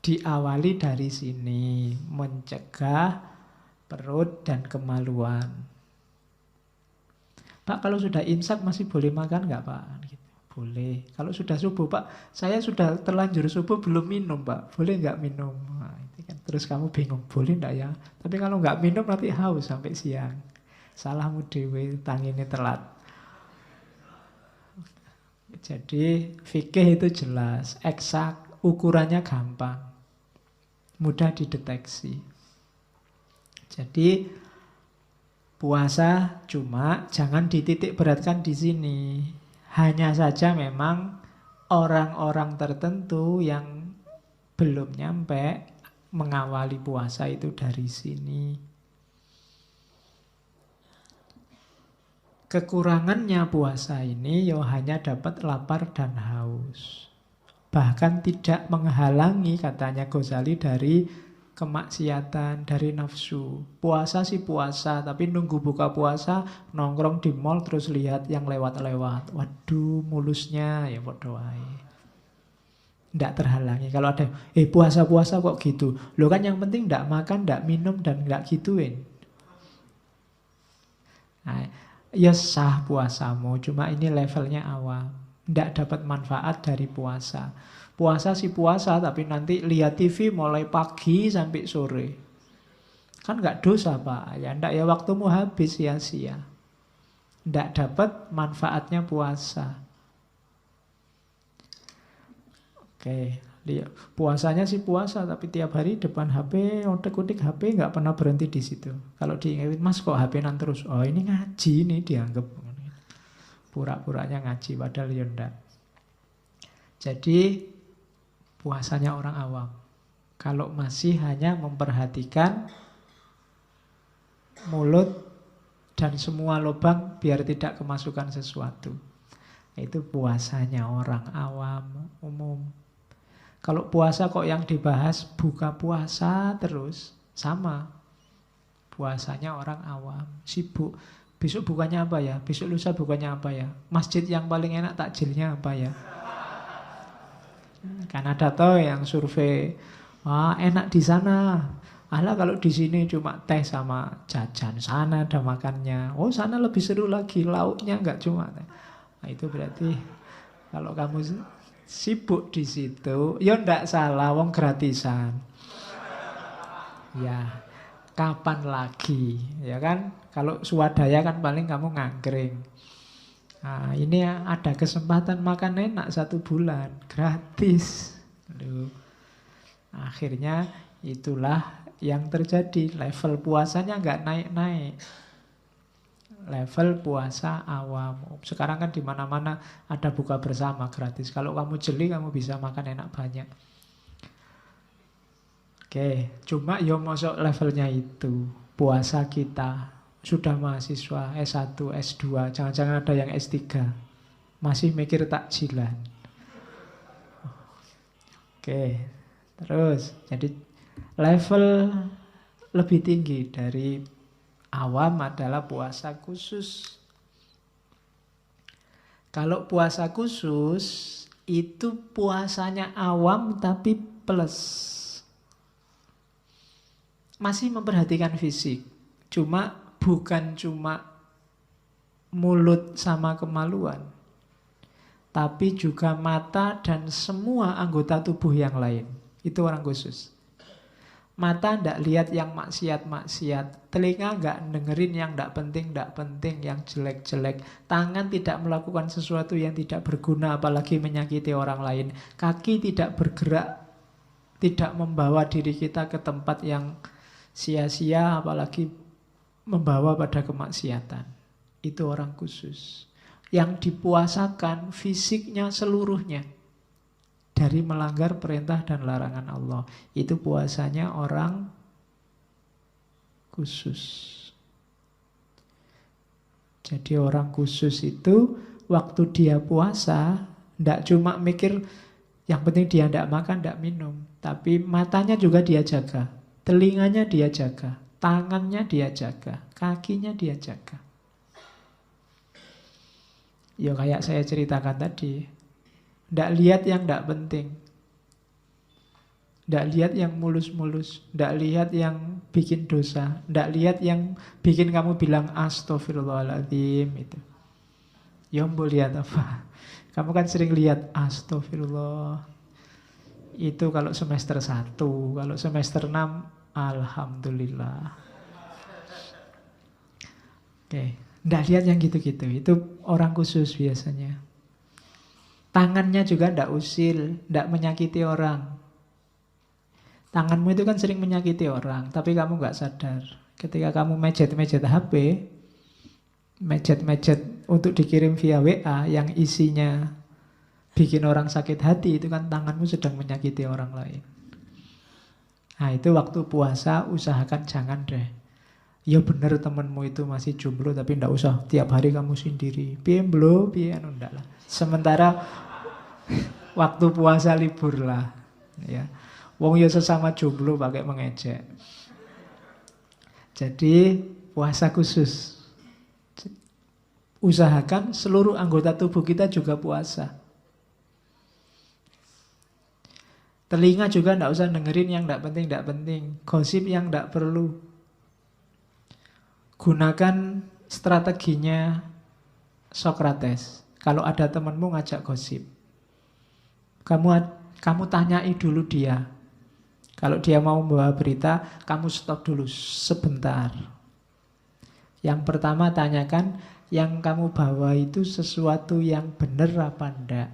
Diawali dari sini, mencegah perut dan kemaluan. Pak, kalau sudah imsak masih boleh makan nggak Pak? Gitu. Boleh. Kalau sudah subuh, Pak, saya sudah terlanjur subuh belum minum Pak. Boleh nggak minum? Nah, itu kan. Terus kamu bingung, boleh nggak ya? Tapi kalau nggak minum nanti haus sampai siang. Salahmu dewe, tangine telat. Jadi fikih itu jelas, eksak, ukurannya gampang, mudah dideteksi. Jadi puasa cuma jangan dititik beratkan di sini. Hanya saja memang orang-orang tertentu yang belum nyampe mengawali puasa itu dari sini. Kekurangannya puasa ini ya hanya dapat lapar dan haus. Bahkan tidak menghalangi katanya Ghazali dari kemaksiatan, dari nafsu. Puasa sih puasa, tapi nunggu buka puasa nongkrong di mall terus lihat yang lewat-lewat. Waduh, mulusnya ya bodoh wae. Nggak terhalangi. Kalau ada, puasa-puasa kok gitu. Loh kan yang penting nggak makan, nggak minum, dan nggak gituin. Nah, ya sah puasamu, cuma ini levelnya awam. Nggak dapat manfaat dari puasa. Puasa sih puasa, tapi nanti lihat TV mulai pagi sampai sore. Kan nggak dosa Pak. Ya nggak, ya waktumu habis sia-sia. Nggak dapat manfaatnya puasa. Oke, lihat. Puasanya sih puasa, tapi tiap hari depan HP, otek-otek HP nggak pernah berhenti di situ. Kalau diingetin, Mas kok HP-nan terus? Oh ini ngaji nih dianggap. Pura-puranya ngaji, padahal ya enggak. Jadi puasanya orang awam. Kalau masih hanya memperhatikan mulut dan semua lubang biar tidak kemasukan sesuatu. Itu puasanya orang awam umum. Kalau puasa kok yang dibahas buka puasa terus, sama. Puasanya orang awam, sibuk. Besok bukannya apa ya? Besok lusa bukannya apa ya? Masjid yang paling enak takjilnya apa ya? Kan ada toh yang survei, enak di sana. Alah kalau di sini cuma teh sama jajan, sana ada makannya. Oh sana lebih seru lagi, lauknya nggak cuma teh. Nah, itu berarti kalau kamu sibuk di situ, ya ndak salah, wong gratisan. Ya, kapan lagi, ya kan? Kalau swadaya kan paling kamu ngangkring. Nah, ini ada kesempatan makan enak 1 bulan, gratis. Aduh. Akhirnya itulah yang terjadi. Level puasanya nggak naik-naik. Level puasa awam. Sekarang kan di mana-mana ada buka bersama gratis. Kalau kamu jeli, kamu bisa makan enak banyak. Oke, cuma yo masuk levelnya itu. Puasa kita sudah mahasiswa S1, S2, jangan-jangan ada yang S3. Masih mikir takjilan. Oke, terus jadi level lebih tinggi dari awam adalah puasa khusus. Kalau puasa khusus itu puasanya awam tapi plus. Masih memperhatikan fisik. Bukan cuma mulut sama kemaluan. Tapi juga mata dan semua anggota tubuh yang lain. Itu orang khusus. Mata tidak lihat yang maksiat-maksiat. Telinga nggak dengerin yang tidak penting, yang jelek-jelek. Tangan tidak melakukan sesuatu yang tidak berguna, apalagi menyakiti orang lain. Kaki tidak bergerak, tidak membawa diri kita ke tempat yang sia-sia, apalagi membawa pada kemaksiatan. Itu orang khusus. Yang dipuasakan fisiknya seluruhnya dari melanggar perintah dan larangan Allah. Itu puasanya orang khusus. Jadi orang khusus itu waktu dia puasa tidak cuma mikir yang penting dia tidak makan, tidak minum. Tapi matanya juga dia jaga. Telinganya dia jaga. Tangannya dia jaga. Kakinya dia jaga. Ya kayak saya ceritakan tadi. Tidak lihat yang tidak penting. Tidak lihat yang mulus-mulus. Tidak lihat yang bikin dosa. Tidak lihat yang bikin kamu bilang astagfirullahaladzim itu. Ya mau lihat apa? Kamu kan sering lihat astagfirullah. Itu kalau semester 1. Kalau semester 6 alhamdulillah. Oke. Tidak lihat yang gitu-gitu. Itu orang khusus biasanya. Tangannya juga tidak usil, tidak menyakiti orang. Tanganmu itu kan sering menyakiti orang, tapi kamu nggak sadar. Ketika kamu mejet-mejet HP, mejet-mejet untuk dikirim via WA yang isinya bikin orang sakit hati, itu kan tanganmu sedang menyakiti orang lain. Nah itu waktu puasa usahakan jangan deh. Ya bener temenmu itu masih jomblo tapi ndak usah tiap hari kamu sendiri. Piye mblo, piye anu ndak lah. Sementara waktu puasa libur lah, ya. Wong ya sesama jomblo pakai mengejek. Jadi puasa khusus. Usahakan seluruh anggota tubuh kita juga puasa. Telinga juga ndak usah dengerin yang ndak penting. Gosip yang ndak perlu. Gunakan strateginya Socrates. Kalau ada temanmu ngajak gosip, kamu tanyai dulu dia. Kalau dia mau membawa berita, kamu stop dulu sebentar. Yang pertama tanyakan, yang kamu bawa itu sesuatu yang benar apa enggak?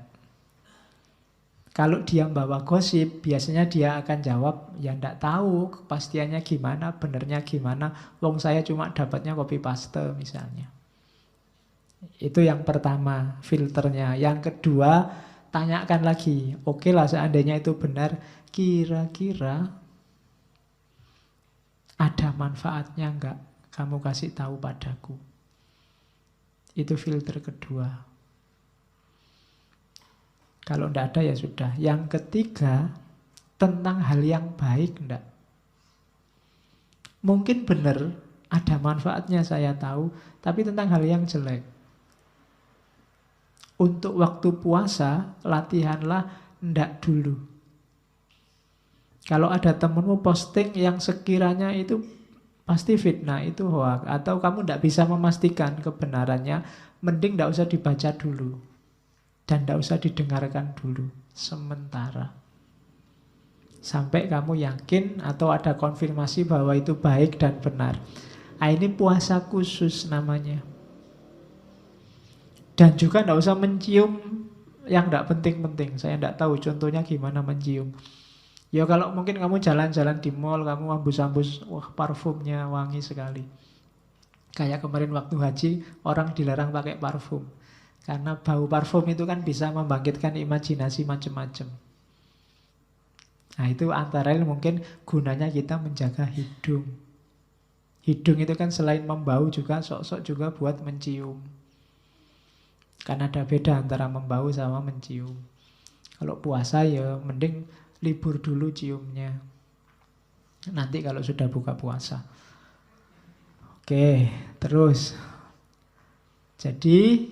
Kalau dia membawa gosip, biasanya dia akan jawab, ya enggak tahu kepastiannya gimana, benernya gimana. Wong saya cuma dapatnya copy paste misalnya. Itu yang pertama, filternya. Yang kedua, tanyakan lagi. Oke lah seandainya itu benar, kira-kira ada manfaatnya enggak? Kamu kasih tahu padaku. Itu filter kedua. Kalau enggak ada ya sudah. Yang ketiga, tentang hal yang baik enggak? Mungkin benar, ada manfaatnya saya tahu, tapi tentang hal yang jelek. Untuk waktu puasa, latihanlah enggak dulu. Kalau ada temenmu posting yang sekiranya itu pasti fitnah, itu hoax, atau kamu enggak bisa memastikan kebenarannya, mending enggak usah dibaca dulu. Dan tidak usah didengarkan dulu sementara. Sampai kamu yakin atau ada konfirmasi bahwa itu baik dan benar. Nah, ini puasa khusus namanya. Dan juga tidak usah mencium yang tidak penting-penting. Saya tidak tahu contohnya gimana mencium. Ya kalau mungkin kamu jalan-jalan di mall, kamu hembus-hembus, wah parfumnya wangi sekali. Kayak kemarin waktu haji, orang dilarang pakai parfum. Karena bau parfum itu kan bisa membangkitkan imajinasi macam-macam. Nah itu antara lain mungkin gunanya kita menjaga hidung. Hidung itu kan selain membau juga sok-sok juga buat mencium. Karena ada beda antara membau sama mencium. Kalau puasa ya mending libur dulu ciumnya. Nanti kalau sudah buka puasa. Oke, terus. Jadi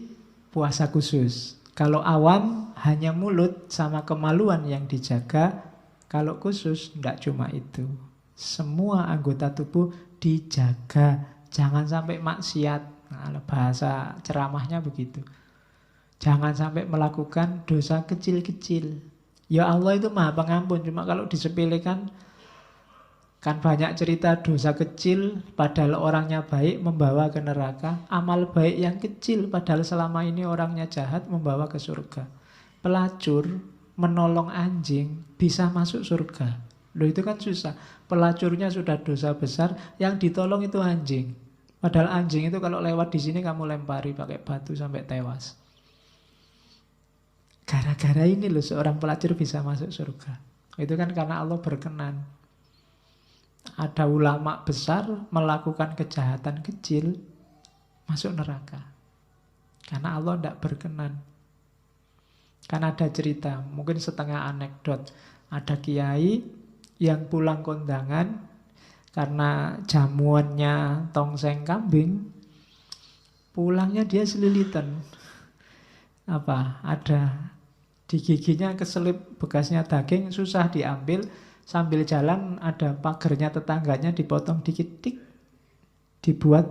puasa khusus. Kalau awam hanya mulut sama kemaluan yang dijaga. Kalau khusus tidak cuma itu. Semua anggota tubuh dijaga. Jangan sampai maksiat. Nah, bahasa ceramahnya begitu. Jangan sampai melakukan dosa kecil-kecil. Ya Allah itu maha pengampun. Cuma kalau disepelekan, kan banyak cerita dosa kecil padahal orangnya baik membawa ke neraka. Amal baik yang kecil padahal selama ini orangnya jahat membawa ke surga. Pelacur menolong anjing bisa masuk surga. Loh itu kan susah. Pelacurnya sudah dosa besar, yang ditolong itu anjing. Padahal anjing itu kalau lewat di sini kamu lempari pakai batu sampai tewas. Gara-gara ini loh seorang pelacur bisa masuk surga. Itu kan karena Allah berkenan. Ada ulama besar melakukan kejahatan kecil masuk neraka. Karena Allah tidak berkenan. Kan ada cerita, mungkin setengah anekdot. Ada kiai yang pulang kondangan karena jamuannya tongseng kambing. Pulangnya dia selilitan. Ada di giginya keselip bekasnya daging, susah diambil. Sambil jalan ada pagernya tetangganya dipotong dikit, tik, dibuat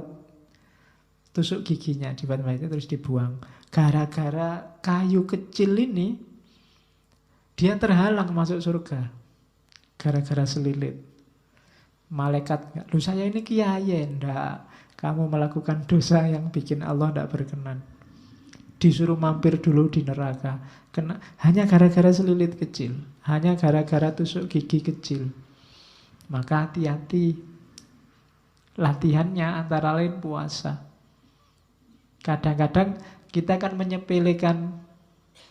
tusuk giginya, dibuat itu terus dibuang. Gara-gara kayu kecil ini dia terhalang masuk surga. Gara-gara selilit. Malaikat, lu saya ini kiai, enggak. Kamu melakukan dosa yang bikin Allah enggak berkenan. Disuruh mampir dulu di neraka. Hanya gara-gara selilit kecil. Hanya gara-gara tusuk gigi kecil. Maka hati-hati. Latihannya antara lain puasa. Kadang-kadang kita kan menyepelekan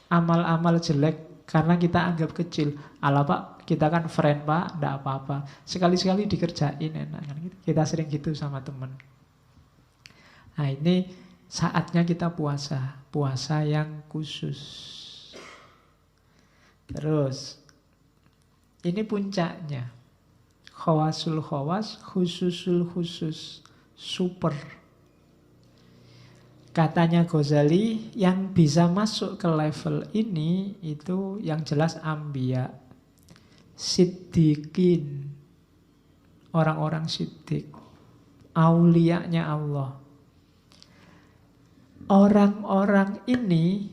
amal-amal jelek karena kita anggap kecil. Alah Pak, kita kan friend Pak, enggak apa-apa. Sekali-sekali dikerjain enak. Kita sering gitu sama teman. Nah ini saatnya kita puasa. Puasa yang khusus. Terus ini puncaknya. Khawasul khawas, khususul khusus. Super. Katanya Ghazali, yang bisa masuk ke level ini itu yang jelas Anbiya, Siddiqin, orang-orang siddiq, auliyanya Allah. Orang-orang ini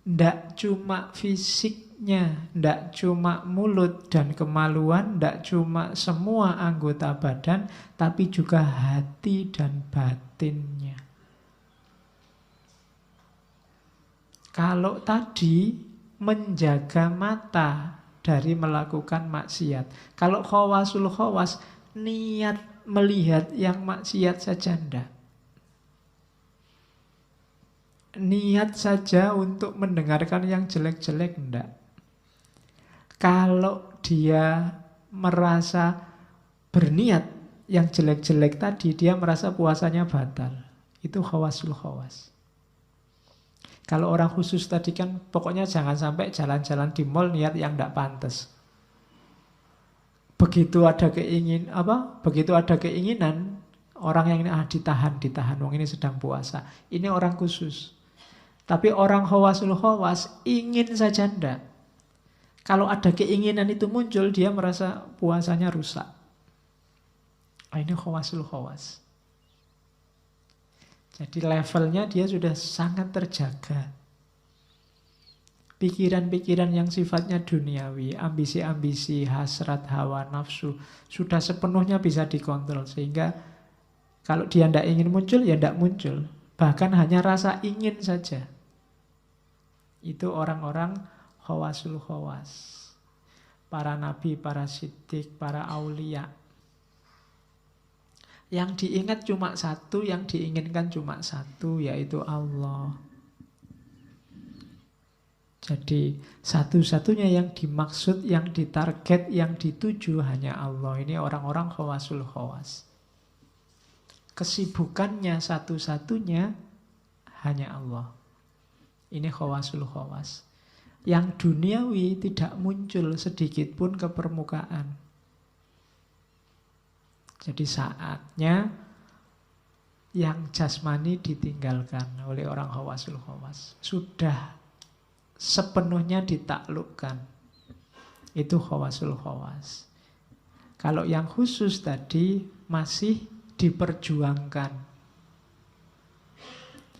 ndak cuma fisiknya, ndak cuma mulut dan kemaluan, ndak cuma semua anggota badan, tapi juga hati dan batinnya. Kalau tadi menjaga mata dari melakukan maksiat. Kalau khawasul khawas, niat melihat yang maksiat saja ndak. Niat saja untuk mendengarkan yang jelek-jelek ndak. Kalau dia merasa berniat yang jelek-jelek tadi, dia merasa puasanya batal. Itu khawasul khawas. Kalau orang khusus tadi kan pokoknya jangan sampai jalan-jalan di mall niat yang tidak pantas. Begitu ada keinginan orang yang ini ditahan, wong ini sedang puasa. Ini orang khusus. Tapi orang khawasul khawas ingin saja ndak. Kalau ada keinginan itu muncul, dia merasa puasanya rusak. Ini khawasul khawas. Jadi levelnya dia sudah sangat terjaga. Pikiran-pikiran yang sifatnya duniawi, ambisi-ambisi, hasrat, hawa, nafsu, sudah sepenuhnya bisa dikontrol. Sehingga kalau dia tidak ingin muncul, ya tidak muncul. Bahkan hanya rasa ingin saja. Itu orang-orang khawasul khawas. para nabi, para siddiq, para aulia. Yang diingat cuma satu, yang diinginkan cuma satu, yaitu Allah. Jadi satu-satunya yang dimaksud, yang ditarget, yang dituju hanya Allah. Ini orang-orang khawasul khawas. Kesibukannya satu-satunya hanya Allah. Ini khawasul khawas. Yang duniawi tidak muncul sedikit pun ke permukaan. Jadi saatnya yang jasmani ditinggalkan oleh orang khawasul khawas. Sudah sepenuhnya ditaklukkan. Itu khawasul khawas. Kalau yang khusus tadi masih diperjuangkan.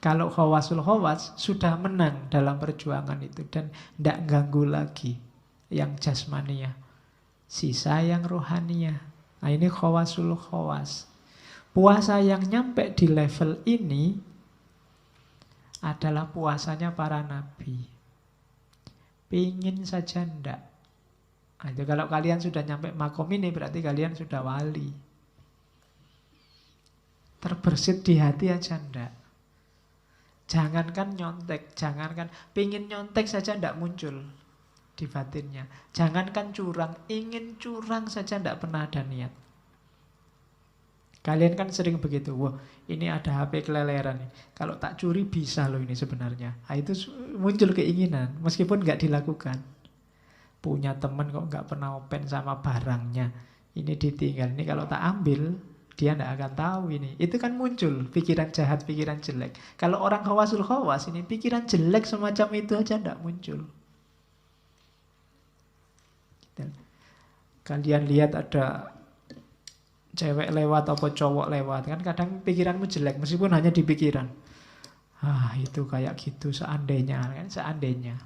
Kalau khawasul khawas sudah menang dalam perjuangan itu dan tidak ganggu lagi yang jasmania. Sisa yang rohania. Nah ini khawasul khawas. Puasa yang nyampe di level ini adalah puasanya para nabi. Pingin saja ndak. Nah, itu kalau kalian sudah nyampe makom ini berarti kalian sudah wali. Terbersit di hati aja ndak. Jangankan nyontek, jangankan pingin nyontek saja ndak muncul di batinnya. Jangankan curang, ingin curang saja ndak pernah ada niat. Kalian kan sering begitu, wah ini ada HP keleleran nih. Kalau tak curi bisa loh ini sebenarnya. Nah, itu muncul keinginan, meskipun nggak dilakukan. Punya teman kok nggak pernah open sama barangnya. Ini ditinggal, ini kalau tak ambil, dia nggak akan tahu ini. Itu kan muncul pikiran jahat, pikiran jelek. Kalau orang khawasul khawas, ini pikiran jelek semacam itu aja nggak muncul. Kalian lihat ada cewek lewat atau cowok lewat, kan kadang pikiranmu jelek meskipun hanya di pikiran. Ah itu kayak gitu seandainya, kan seandainya.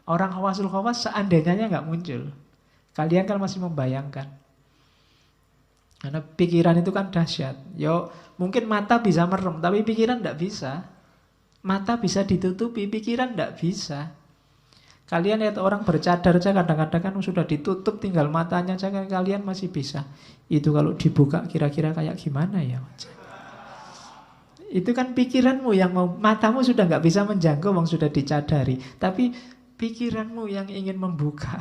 Orang khawasul khawas seandainya nggak muncul. Kalian kan masih membayangkan. Karena pikiran itu kan dahsyat. Yo mungkin mata bisa merem, tapi pikiran nggak bisa. Mata bisa ditutupi, pikiran nggak bisa. Kalian lihat orang bercadar saja kadang-kadang kan sudah ditutup, tinggal matanya saja kan kalian masih bisa. Itu kalau dibuka kira-kira kayak gimana ya? Itu kan pikiranmu yang mau, matamu sudah nggak bisa menjangkau, wong sudah dicadari. Tapi pikiranmu yang ingin membuka.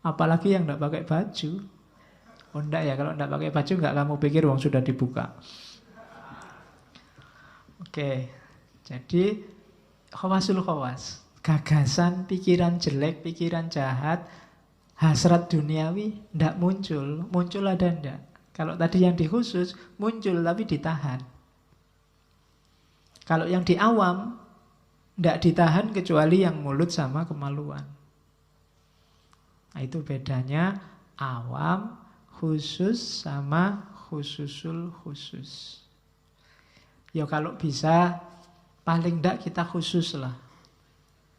Apalagi yang nggak pakai baju. Oh enggak ya, kalau nggak pakai baju nggak kamu pikir wong sudah dibuka. Oke, jadi khawasul khawas. Gagasan, pikiran jelek, pikiran jahat, hasrat duniawi ndak muncul. Muncul ada ndak? Kalau tadi yang di khusus muncul tapi ditahan. Kalau yang di awam ndak ditahan kecuali yang mulut sama kemaluan. Nah, itu bedanya awam, khusus sama khususul khusus. Ya kalau bisa paling ndak kita khusus lah.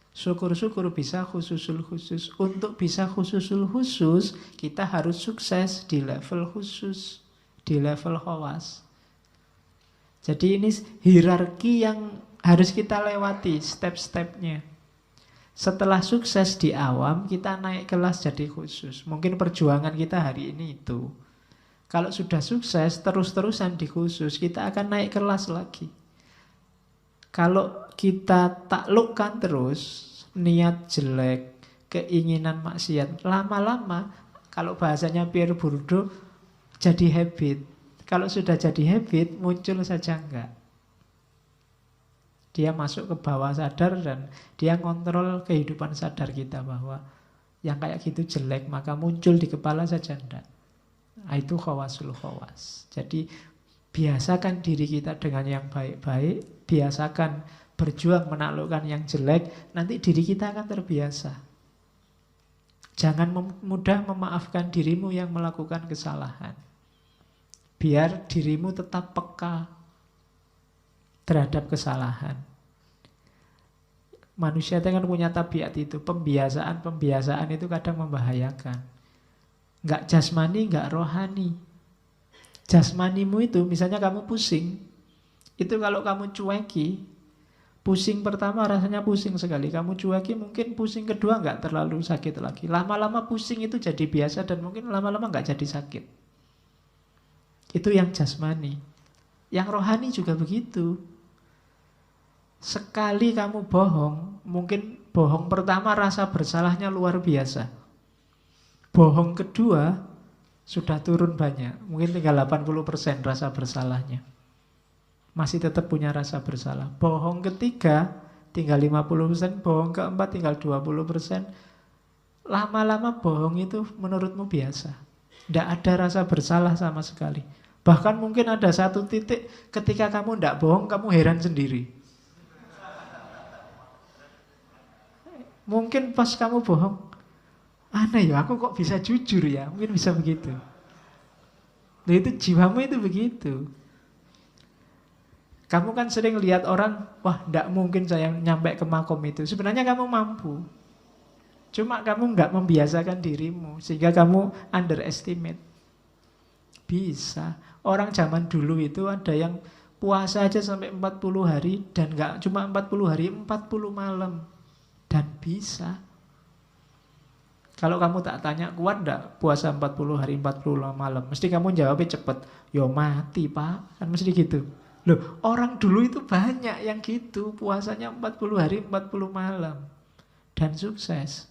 Syukur-syukur bisa khususul khusus. Untuk bisa khususul khusus, kita harus sukses di level khusus, di level khawas. Jadi ini hierarki yang harus kita lewati, step-stepnya. Setelah sukses di awam, kita naik kelas jadi khusus. Mungkin perjuangan kita hari ini itu. Kalau sudah sukses, terus-terusan di khusus, kita akan naik kelas lagi. Kalau kita taklukkan terus, niat jelek, keinginan maksiat, lama-lama kalau bahasanya Pierre Bourdieu jadi habit. Kalau sudah jadi habit, muncul saja enggak. Dia masuk ke bawah sadar dan dia kontrol kehidupan sadar kita bahwa yang kayak gitu jelek, maka muncul di kepala saja enggak. Nah, itu khawasul khawas. Jadi biasakan diri kita dengan yang baik-baik, biasakan berjuang menaklukkan yang jelek, nanti diri kita akan terbiasa. Jangan mudah memaafkan dirimu yang melakukan kesalahan. Biar dirimu tetap peka terhadap kesalahan. Manusia itu kan punya tabiat itu, pembiasaan itu kadang membahayakan. Nggak jasmani, nggak rohani. Jasmanimu itu, misalnya kamu pusing, itu kalau kamu cueki, Pusing pertama rasanya pusing sekali. Kamu cueki mungkin pusing kedua nggak terlalu sakit lagi. Lama-lama pusing itu jadi biasa dan mungkin lama-lama nggak jadi sakit. Itu yang jasmani. Yang rohani juga begitu. Sekali kamu bohong, mungkin bohong pertama rasa bersalahnya luar biasa. Bohong kedua sudah turun banyak. Mungkin tinggal 80% rasa bersalahnya. Masih tetap punya rasa bersalah. Bohong ketiga tinggal 50%, bohong keempat tinggal 20%. Lama-lama bohong itu menurutmu biasa. Tidak ada rasa bersalah sama sekali. Bahkan mungkin ada satu titik ketika kamu tidak bohong, kamu heran sendiri. Mungkin pas kamu bohong, aneh ya, aku kok bisa jujur ya. Mungkin bisa begitu. Nah, itu jiwamu itu begitu. Kamu kan sering lihat orang, wah tidak mungkin saya nyampe ke makom itu. Sebenarnya kamu mampu. Cuma kamu nggak membiasakan dirimu. Sehingga kamu underestimate. Bisa. Orang zaman dulu itu ada yang puasa aja sampai 40 hari. Dan nggak cuma 40 hari, 40 malam. Dan bisa. Kalau kamu tak tanya, kuat nggak puasa 40 hari, 40 malam? Mesti kamu jawabnya cepet. Yo mati pak. Kan mesti gitu. Loh, orang dulu itu banyak yang gitu, puasanya 40 hari, 40 malam. Dan sukses.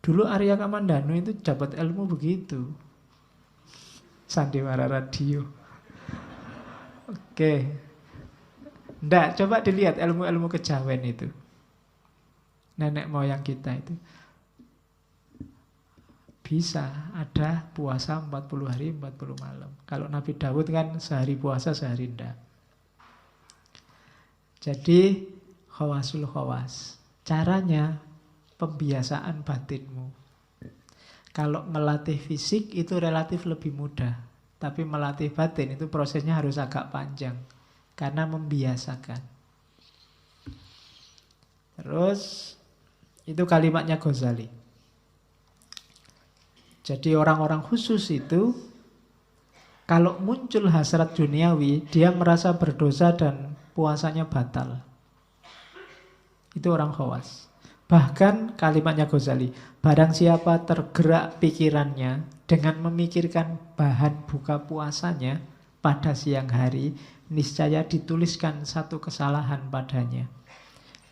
Dulu Arya Kamandanu itu dapat ilmu begitu. Sandiwara Radio. Oke. Nggak, coba dilihat ilmu-ilmu kejawen itu. Nenek moyang kita itu. Bisa ada puasa 40 hari, 40 malam. Kalau Nabi Dawud kan sehari puasa, sehari enggak. Jadi khawasul khawas. Caranya pembiasaan batinmu. Kalau melatih fisik itu relatif lebih mudah. Tapi melatih batin itu prosesnya harus agak panjang. Karena membiasakan. Terus itu kalimatnya Ghazali. Jadi orang-orang khusus itu kalau muncul hasrat duniawi, dia merasa berdosa dan puasanya batal. Itu orang khawas. Bahkan kalimatnya Ghazali, barang siapa tergerak pikirannya dengan memikirkan bahan buka puasanya pada siang hari, niscaya dituliskan satu kesalahan padanya.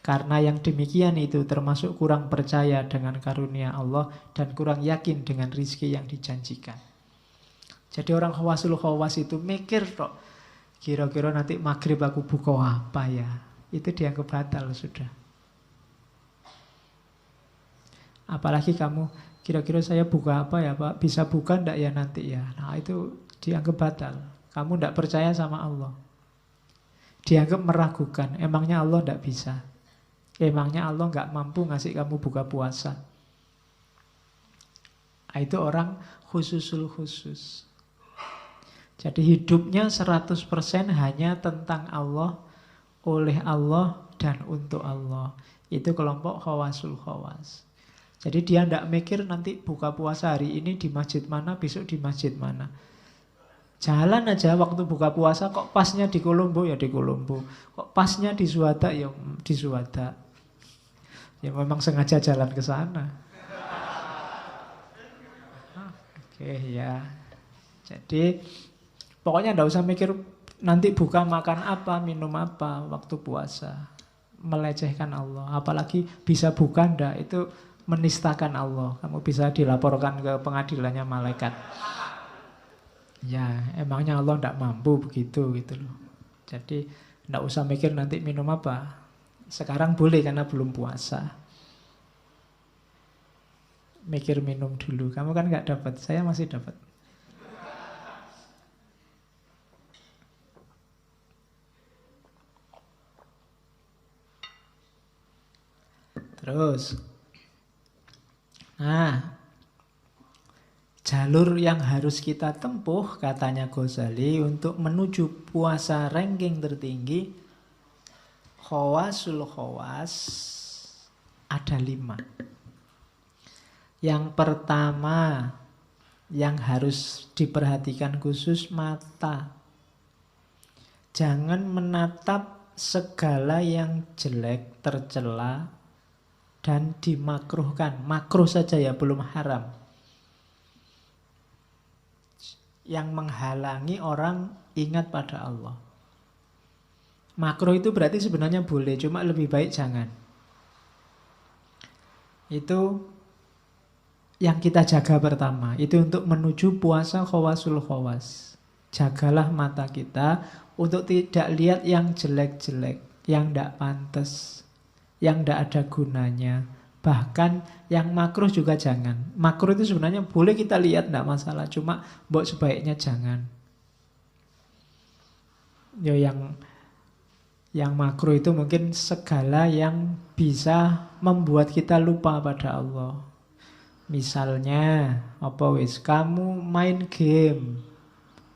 Karena yang demikian itu termasuk kurang percaya dengan karunia Allah dan kurang yakin dengan rizki yang dijanjikan. Jadi orang khawasul khawas itu mikir kok, kira-kira nanti maghrib aku buka apa ya? Itu dianggap batal sudah. Apalagi kamu, kira-kira saya buka apa ya Pak? Bisa buka enggak ya nanti ya? Nah itu dianggap batal. Kamu enggak percaya sama Allah. Dianggap meragukan. Emangnya Allah enggak bisa? Emangnya Allah enggak mampu ngasih kamu buka puasa? Nah, itu orang khususul khusus. Jadi hidupnya 100% hanya tentang Allah, oleh Allah, dan untuk Allah. Itu kelompok khawasul khawas. Jadi dia tidak mikir nanti buka puasa hari ini di masjid mana, besok di masjid mana. Jalan aja waktu buka puasa, kok pasnya di Kolombo ya di Kolombo. Kok pasnya di Suwada ya di Suwada. Ya memang sengaja jalan ke sana. Oke ya. Jadi pokoknya tidak usah mikir nanti buka makan apa, minum apa waktu puasa. Melecehkan Allah. Apalagi bisa buka ndak, itu menistakan Allah. Kamu bisa dilaporkan ke pengadilannya malaikat. Ya, emangnya Allah ndak mampu begitu gitu loh. Jadi ndak usah mikir nanti minum apa. Sekarang boleh karena belum puasa. Mikir minum dulu. Kamu kan nggak dapat, saya masih dapat. Terus, nah, jalur yang harus kita tempuh, katanya Ghazali, untuk menuju puasa ranking tertinggi, khawasul khawas, ada 5. Yang pertama, yang harus diperhatikan khusus mata. Jangan menatap segala yang jelek, tercela, dan dimakruhkan. Makruh saja ya, belum haram. Yang menghalangi orang ingat pada Allah. Makruh itu berarti sebenarnya boleh, cuma lebih baik jangan. Itu yang kita jaga pertama. Itu untuk menuju puasa khawasul khawas. Jagalah mata kita untuk tidak lihat yang jelek-jelek, yang tidak pantas, yang tidak ada gunanya. Bahkan yang makruh juga jangan. Makruh itu sebenarnya boleh kita lihat, tidak masalah. Cuma mbok sebaiknya jangan. Ya, yang makruh itu mungkin segala yang bisa membuat kita lupa pada Allah. Misalnya, apa wis, kamu main game,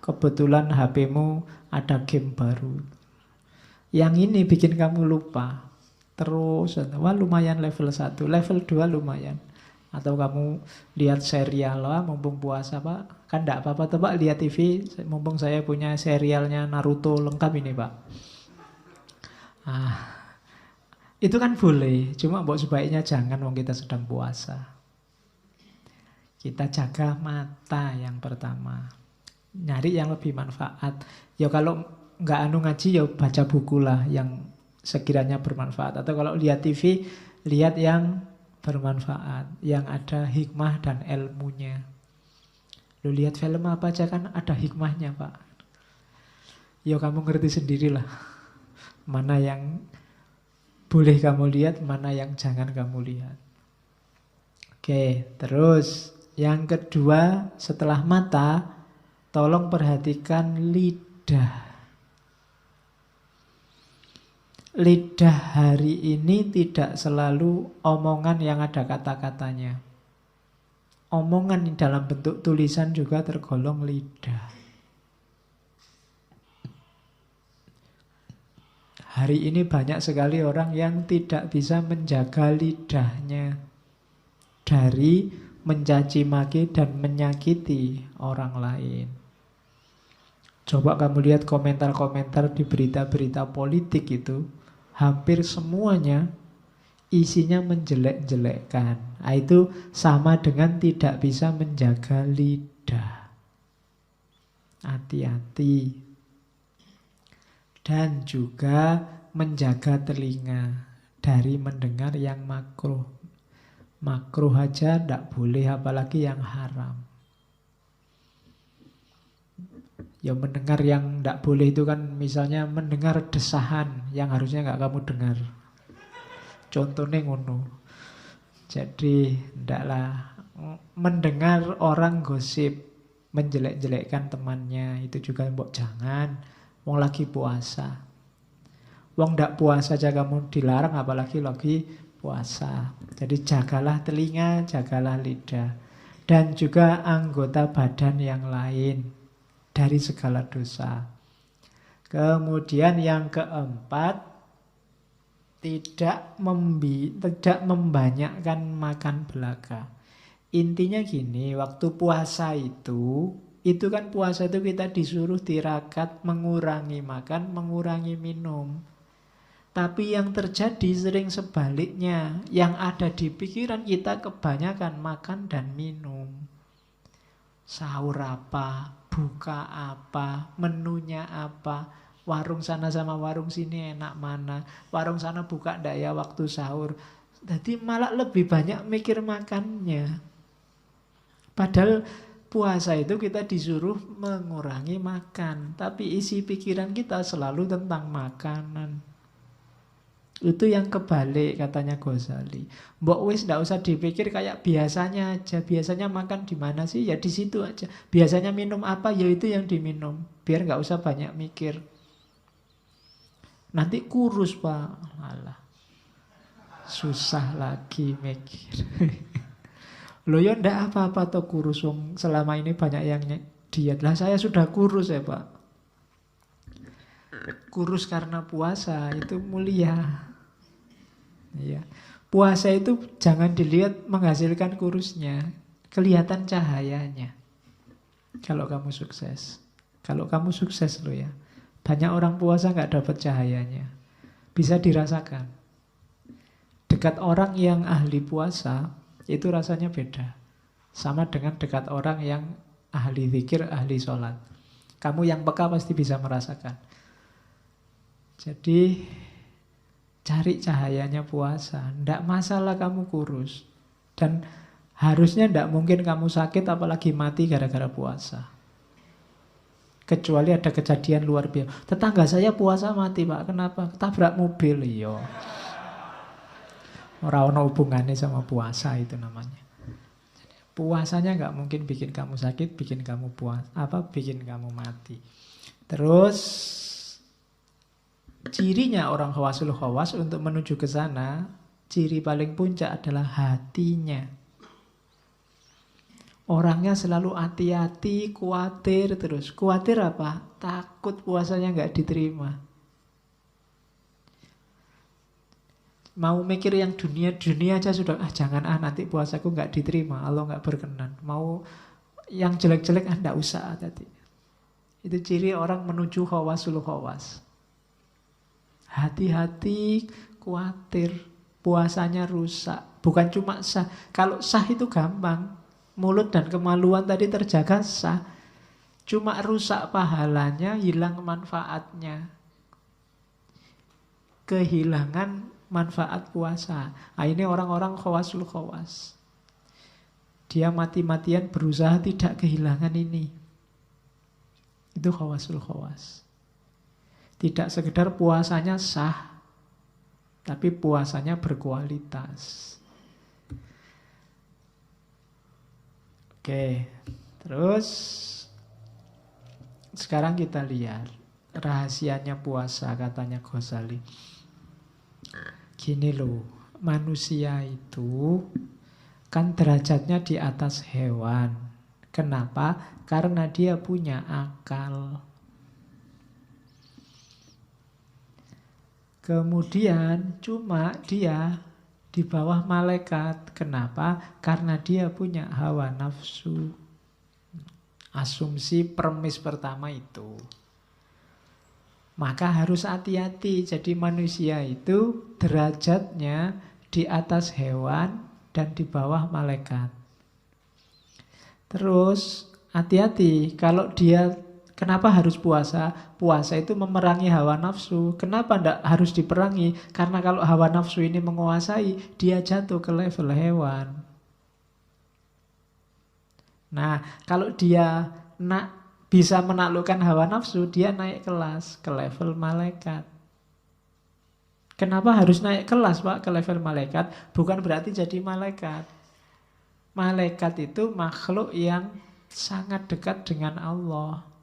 kebetulan HP-mu ada game baru. Yang ini bikin kamu lupa. Terus, wah lumayan level 1, level 2 lumayan. Atau kamu lihat serial, wah mumpung puasa Pak, kan enggak apa-apa tuh Pak, lihat TV, mumpung saya punya serialnya Naruto lengkap ini Pak. Itu kan boleh, cuma mbok sebaiknya jangan wong kita sedang puasa. Kita jaga mata yang pertama. Nyari yang lebih manfaat. Ya kalau nggak ngaji ya baca buku lah yang sekiranya bermanfaat. Atau kalau lihat TV, lihat yang bermanfaat, yang ada hikmah dan ilmunya. Lu lihat film apa aja kan ada hikmahnya Pak. Ya kamu ngerti sendirilah. Mana yang boleh kamu lihat, mana yang jangan kamu lihat. Oke, terus yang kedua setelah mata, tolong perhatikan lidah. Lidah hari ini tidak selalu omongan yang ada kata-katanya. Omongan dalam bentuk tulisan juga tergolong lidah. Hari ini banyak sekali orang yang tidak bisa menjaga lidahnya dari mencaci maki dan menyakiti orang lain. Coba kamu lihat komentar-komentar di berita-berita politik itu, hampir semuanya isinya menjelek-jelekkan. Itu sama dengan tidak bisa menjaga lidah. Hati-hati. Dan juga menjaga telinga dari mendengar yang makruh. Makruh aja tidak boleh, apalagi yang haram. Ya mendengar yang tidak boleh itu kan misalnya mendengar desahan yang harusnya nggak kamu dengar. Contohnya ngono. Jadi ndaklah mendengar orang gosip, menjelek-jelekkan temannya, itu juga mbok jangan. Wong lagi puasa. Wong ndak puasa aja kamu dilarang, apalagi lagi puasa. Jadi jagalah telinga, jagalah lidah. Dan juga anggota badan yang lain dari segala dosa. Kemudian yang keempat, tidak membanyakkan makan belaka. Intinya gini, waktu puasa itu kan puasa itu kita disuruh tirakat, mengurangi makan, mengurangi minum. Tapi yang terjadi sering sebaliknya. Yang ada di pikiran kita kebanyakan makan dan minum. Sahur apa, buka apa, menunya apa, warung sana sama warung sini enak mana, warung sana buka ndak ya waktu sahur. Jadi malah lebih banyak mikir makannya. Padahal puasa itu kita disuruh mengurangi makan, tapi isi pikiran kita selalu tentang makanan. Itu yang kebalik katanya Ghazali. Mbok wis ndak usah dipikir kayak biasanya aja. Biasanya makan di mana sih? Ya di situ aja. Biasanya minum apa? Ya itu yang diminum. Biar nggak usah banyak mikir. Nanti kurus Pak. Alah. Susah lagi mikir. Loh ya ndak apa-apa toh kurus, wong selama ini banyak yang diet. Lah saya sudah kurus ya Pak. Kurus karena puasa itu mulia. Iya. Puasa itu jangan dilihat menghasilkan kurusnya, kelihatan cahayanya. Kalau kamu sukses. Kalau kamu sukses loh ya. Banyak orang puasa nggak dapat cahayanya. Bisa dirasakan. Dekat orang yang ahli puasa, itu rasanya beda. Sama dengan dekat orang yang ahli zikir, ahli sholat. Kamu yang peka pasti bisa merasakan. Jadi, cari cahayanya puasa. Tidak masalah kamu kurus. Dan harusnya tidak mungkin kamu sakit, apalagi mati gara-gara puasa. Kecuali ada kejadian luar biasa. Tetangga saya puasa mati, Pak. Kenapa? Ketabrak mobil. Iya. Ora ono hubungannya sama puasa itu namanya. Puasanya nggak mungkin bikin kamu sakit, bikin kamu bikin kamu mati. Terus cirinya orang khawasul khawas untuk menuju ke sana, ciri paling puncak adalah hatinya. Orangnya selalu hati-hati, khawatir terus. Khawatir apa? Takut puasanya nggak diterima. Mau mikir yang dunia-dunia aja sudah, jangan nanti puasaku nggak diterima, Allah nggak berkenan. Mau yang jelek-jelek, nggak usah tadi. Itu ciri orang menuju khawasul khawas. Hati-hati, khawatir, puasanya rusak. Bukan cuma sah. Kalau sah itu gampang. Mulut dan kemaluan tadi terjaga sah. Cuma rusak pahalanya, hilang manfaatnya. Kehilangan manfaat puasa. Nah, ini orang-orang khawasul khawas. Dia mati-matian berusaha tidak kehilangan ini. Itu khawasul khawas. Tidak sekedar puasanya sah, tapi puasanya berkualitas. Oke, terus sekarang kita lihat rahasianya puasa, katanya Ghazali. Gini loh, manusia itu kan derajatnya di atas hewan. Kenapa? Karena dia punya akal. Kemudian cuma dia di bawah malaikat. Kenapa? Karena dia punya hawa nafsu. Asumsi premis pertama itu. Maka harus hati-hati. Jadi manusia itu derajatnya di atas hewan dan di bawah malaikat. Terus hati-hati kalau dia. Kenapa harus puasa? Puasa itu memerangi hawa nafsu. Kenapa tidak harus diperangi? Karena kalau hawa nafsu ini menguasai, dia jatuh ke level hewan. Nah, kalau dia bisa menaklukkan hawa nafsu, dia naik kelas ke level malaikat. Kenapa harus naik kelas, Pak, ke level malaikat? Bukan berarti jadi malaikat. Malaikat itu makhluk yang sangat dekat dengan Allah.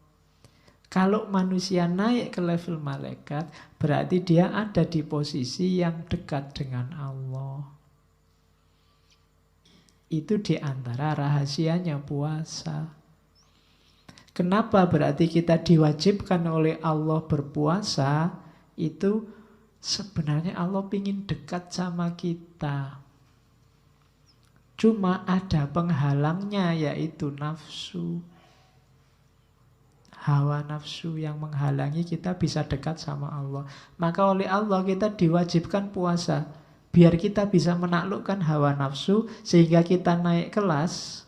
Kalau manusia naik ke level malaikat, berarti dia ada di posisi yang dekat dengan Allah. Itu di antara rahasianya puasa. Kenapa berarti kita diwajibkan oleh Allah berpuasa? Itu sebenarnya Allah ingin dekat sama kita. Cuma ada penghalangnya, yaitu nafsu. Hawa nafsu yang menghalangi kita bisa dekat sama Allah. Maka oleh Allah kita diwajibkan puasa, biar kita bisa menaklukkan hawa nafsu, sehingga kita naik kelas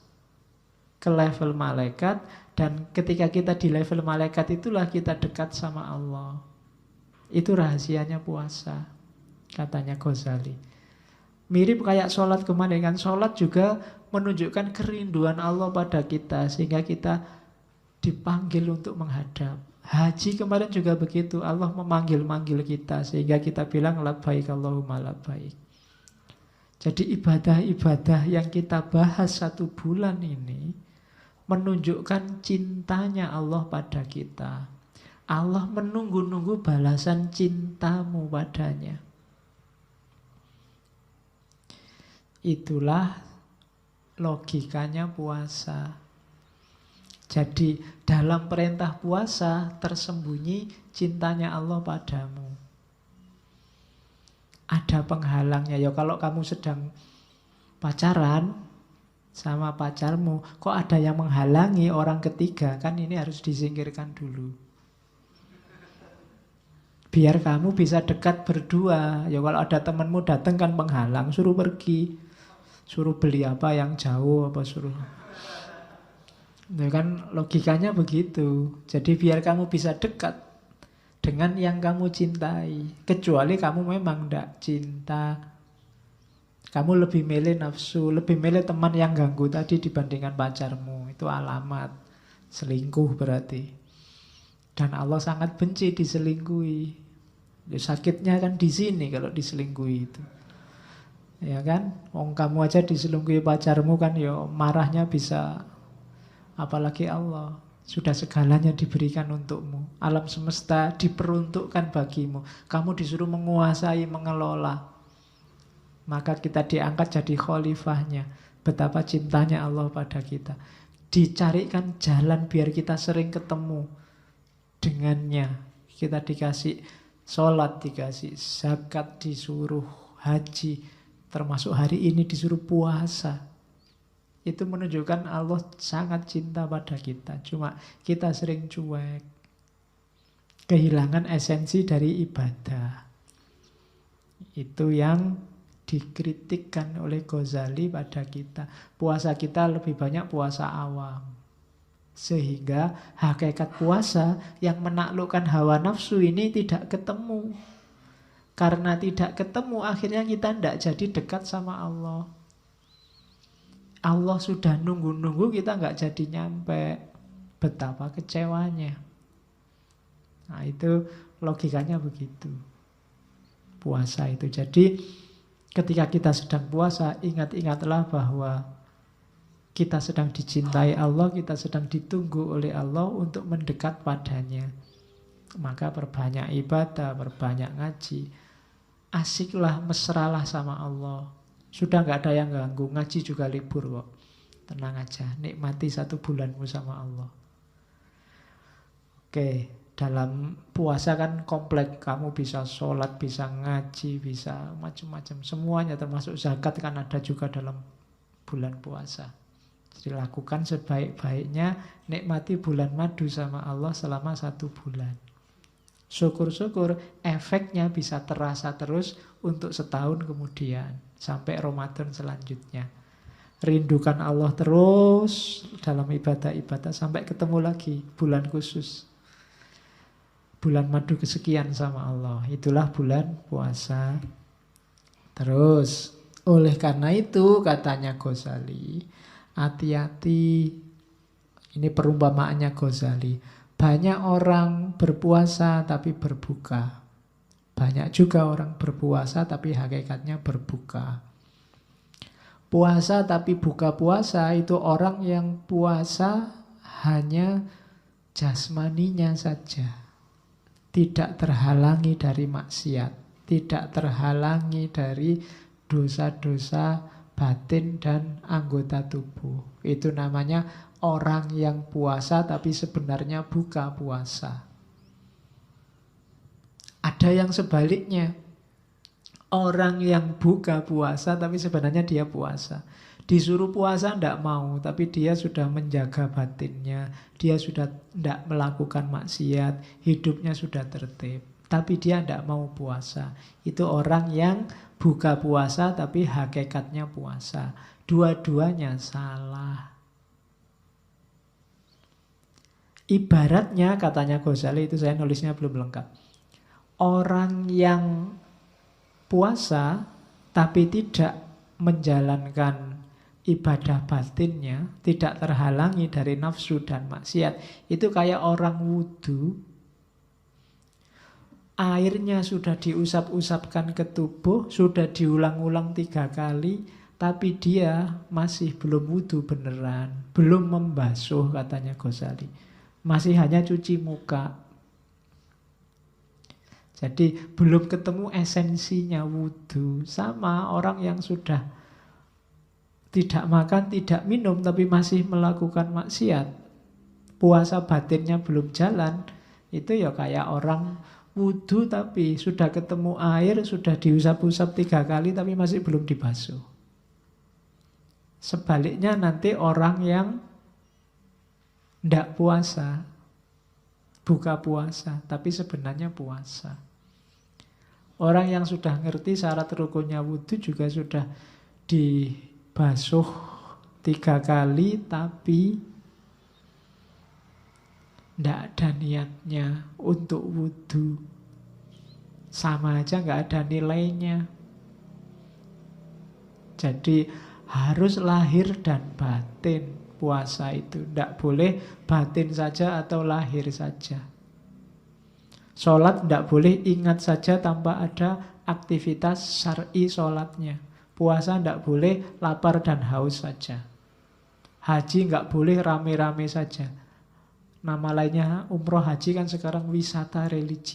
ke level malaikat. Dan ketika kita di level malaikat itulah kita dekat sama Allah. Itu rahasianya puasa, katanya Ghazali. Mirip kayak sholat kemarin kan. Sholat juga menunjukkan kerinduan Allah pada kita, sehingga kita dipanggil untuk menghadap. Haji kemarin juga begitu. Allah memanggil-manggil kita, sehingga kita bilang labbaik Allahumma labbaik. Jadi ibadah-ibadah yang kita bahas 1 bulan ini menunjukkan cintanya Allah pada kita. Allah menunggu-nunggu balasan cintamu padanya. Itulah logikanya puasa. Jadi dalam perintah puasa tersembunyi cintanya Allah padamu. Ada penghalangnya. Ya kalau kamu sedang pacaran sama pacarmu, kok ada yang menghalangi orang ketiga, kan ini harus disingkirkan dulu. Biar kamu bisa dekat berdua. Ya kalau ada temanmu datang kan penghalang, suruh pergi. Suruh beli apa yang jauh, apa suruh. Ya kan logikanya begitu. Jadi biar kamu bisa dekat dengan yang kamu cintai. Kecuali kamu memang tidak cinta. Kamu lebih milih nafsu, lebih milih teman yang ganggu tadi dibandingkan pacarmu. Itu alamat selingkuh berarti. Dan Allah sangat benci diselingkuhi. Ya, sakitnya kan di sini kalau diselingkuhi itu. Ya kan? Wong kamu aja diselingkuhi pacarmu kan ya marahnya bisa, apalagi Allah. Sudah segalanya diberikan untukmu. Alam semesta diperuntukkan bagimu. Kamu disuruh menguasai, mengelola. Maka kita diangkat jadi khalifahnya. Betapa cintanya Allah pada kita. Dicarikan jalan biar kita sering ketemu dengannya. Kita dikasih sholat, dikasih zakat, disuruh haji. Termasuk hari ini disuruh puasa. Itu menunjukkan Allah sangat cinta pada kita. Cuma kita sering cuek. Kehilangan esensi dari ibadah. Itu yang dikritikkan oleh Ghazali pada kita. Puasa kita lebih banyak puasa awam. Sehingga hakikat puasa yang menaklukkan hawa nafsu ini tidak ketemu. Karena tidak ketemu, akhirnya kita tidak jadi dekat sama Allah. Allah sudah nunggu-nunggu, kita nggak jadi nyampe. Betapa kecewanya. Nah itu logikanya begitu. Puasa itu. Jadi ketika kita sedang puasa, ingat-ingatlah bahwa kita sedang dicintai Allah, kita sedang ditunggu oleh Allah untuk mendekat padanya. Maka perbanyak ibadah, perbanyak ngaji. Asiklah, mesralah sama Allah. Sudah nggak ada yang ganggu, ngaji juga libur kok. Tenang aja, nikmati 1 bulanmu sama Allah. Oke, dalam puasa kan komplek. Kamu bisa sholat, bisa ngaji, bisa macam-macam. Semuanya termasuk zakat kan ada juga dalam bulan puasa. Jadi lakukan sebaik-baiknya, nikmati bulan madu sama Allah selama 1 bulan. Syukur-syukur efeknya bisa terasa terus untuk setahun kemudian. Sampai Ramadan selanjutnya. Rindukan Allah terus dalam ibadah-ibadah sampai ketemu lagi bulan khusus. Bulan madu kesekian sama Allah. Itulah bulan puasa. Terus, oleh karena itu katanya Ghazali, hati-hati. Ini perumpamaannya Ghazali. Banyak orang berpuasa tapi berbuka. Banyak juga orang berpuasa tapi hakikatnya berbuka. Puasa tapi buka puasa itu orang yang puasa hanya jasmaninya saja. Tidak terhalangi dari maksiat. Tidak terhalangi dari dosa-dosa batin dan anggota tubuh. Itu namanya orang yang puasa tapi sebenarnya buka puasa. Ada yang sebaliknya. Orang yang buka puasa tapi sebenarnya dia puasa. Disuruh puasa tidak mau, tapi dia sudah menjaga batinnya. Dia sudah tidak melakukan maksiat. Hidupnya sudah tertib. Tapi dia tidak mau puasa. Itu orang yang buka puasa tapi hakikatnya puasa. Dua-duanya salah. Ibaratnya katanya Ghazali, itu saya nulisnya belum lengkap. Orang yang puasa tapi tidak menjalankan ibadah batinnya, tidak terhalangi dari nafsu dan maksiat, itu kayak orang wudhu. Airnya sudah diusap-usapkan ke tubuh, sudah diulang-ulang 3 kali, tapi dia masih belum wudhu beneran, belum membasuh katanya Ghazali. Masih hanya cuci muka. Jadi belum ketemu esensinya wudhu. Sama orang yang sudah tidak makan, tidak minum, tapi masih melakukan maksiat. Puasa batinnya belum jalan. Itu ya kayak orang wudhu tapi sudah ketemu air, sudah diusap-usap 3 kali, tapi masih belum dibasuh. Sebaliknya nanti orang yang tidak puasa, buka puasa, tapi sebenarnya puasa. Orang yang sudah ngerti syarat rukunnya wudhu juga sudah dibasuh 3 kali, tapi tidak ada niatnya untuk wudhu. Sama aja nggak ada nilainya. Jadi harus lahir dan batin puasa itu. Tidak boleh batin saja atau lahir saja. Sholat tidak boleh ingat saja tanpa ada aktivitas syar'i sholatnya. Puasa tidak boleh lapar dan haus saja. Haji nggak boleh rame-rame saja. Nama lainnya umroh haji kan sekarang wisata religi.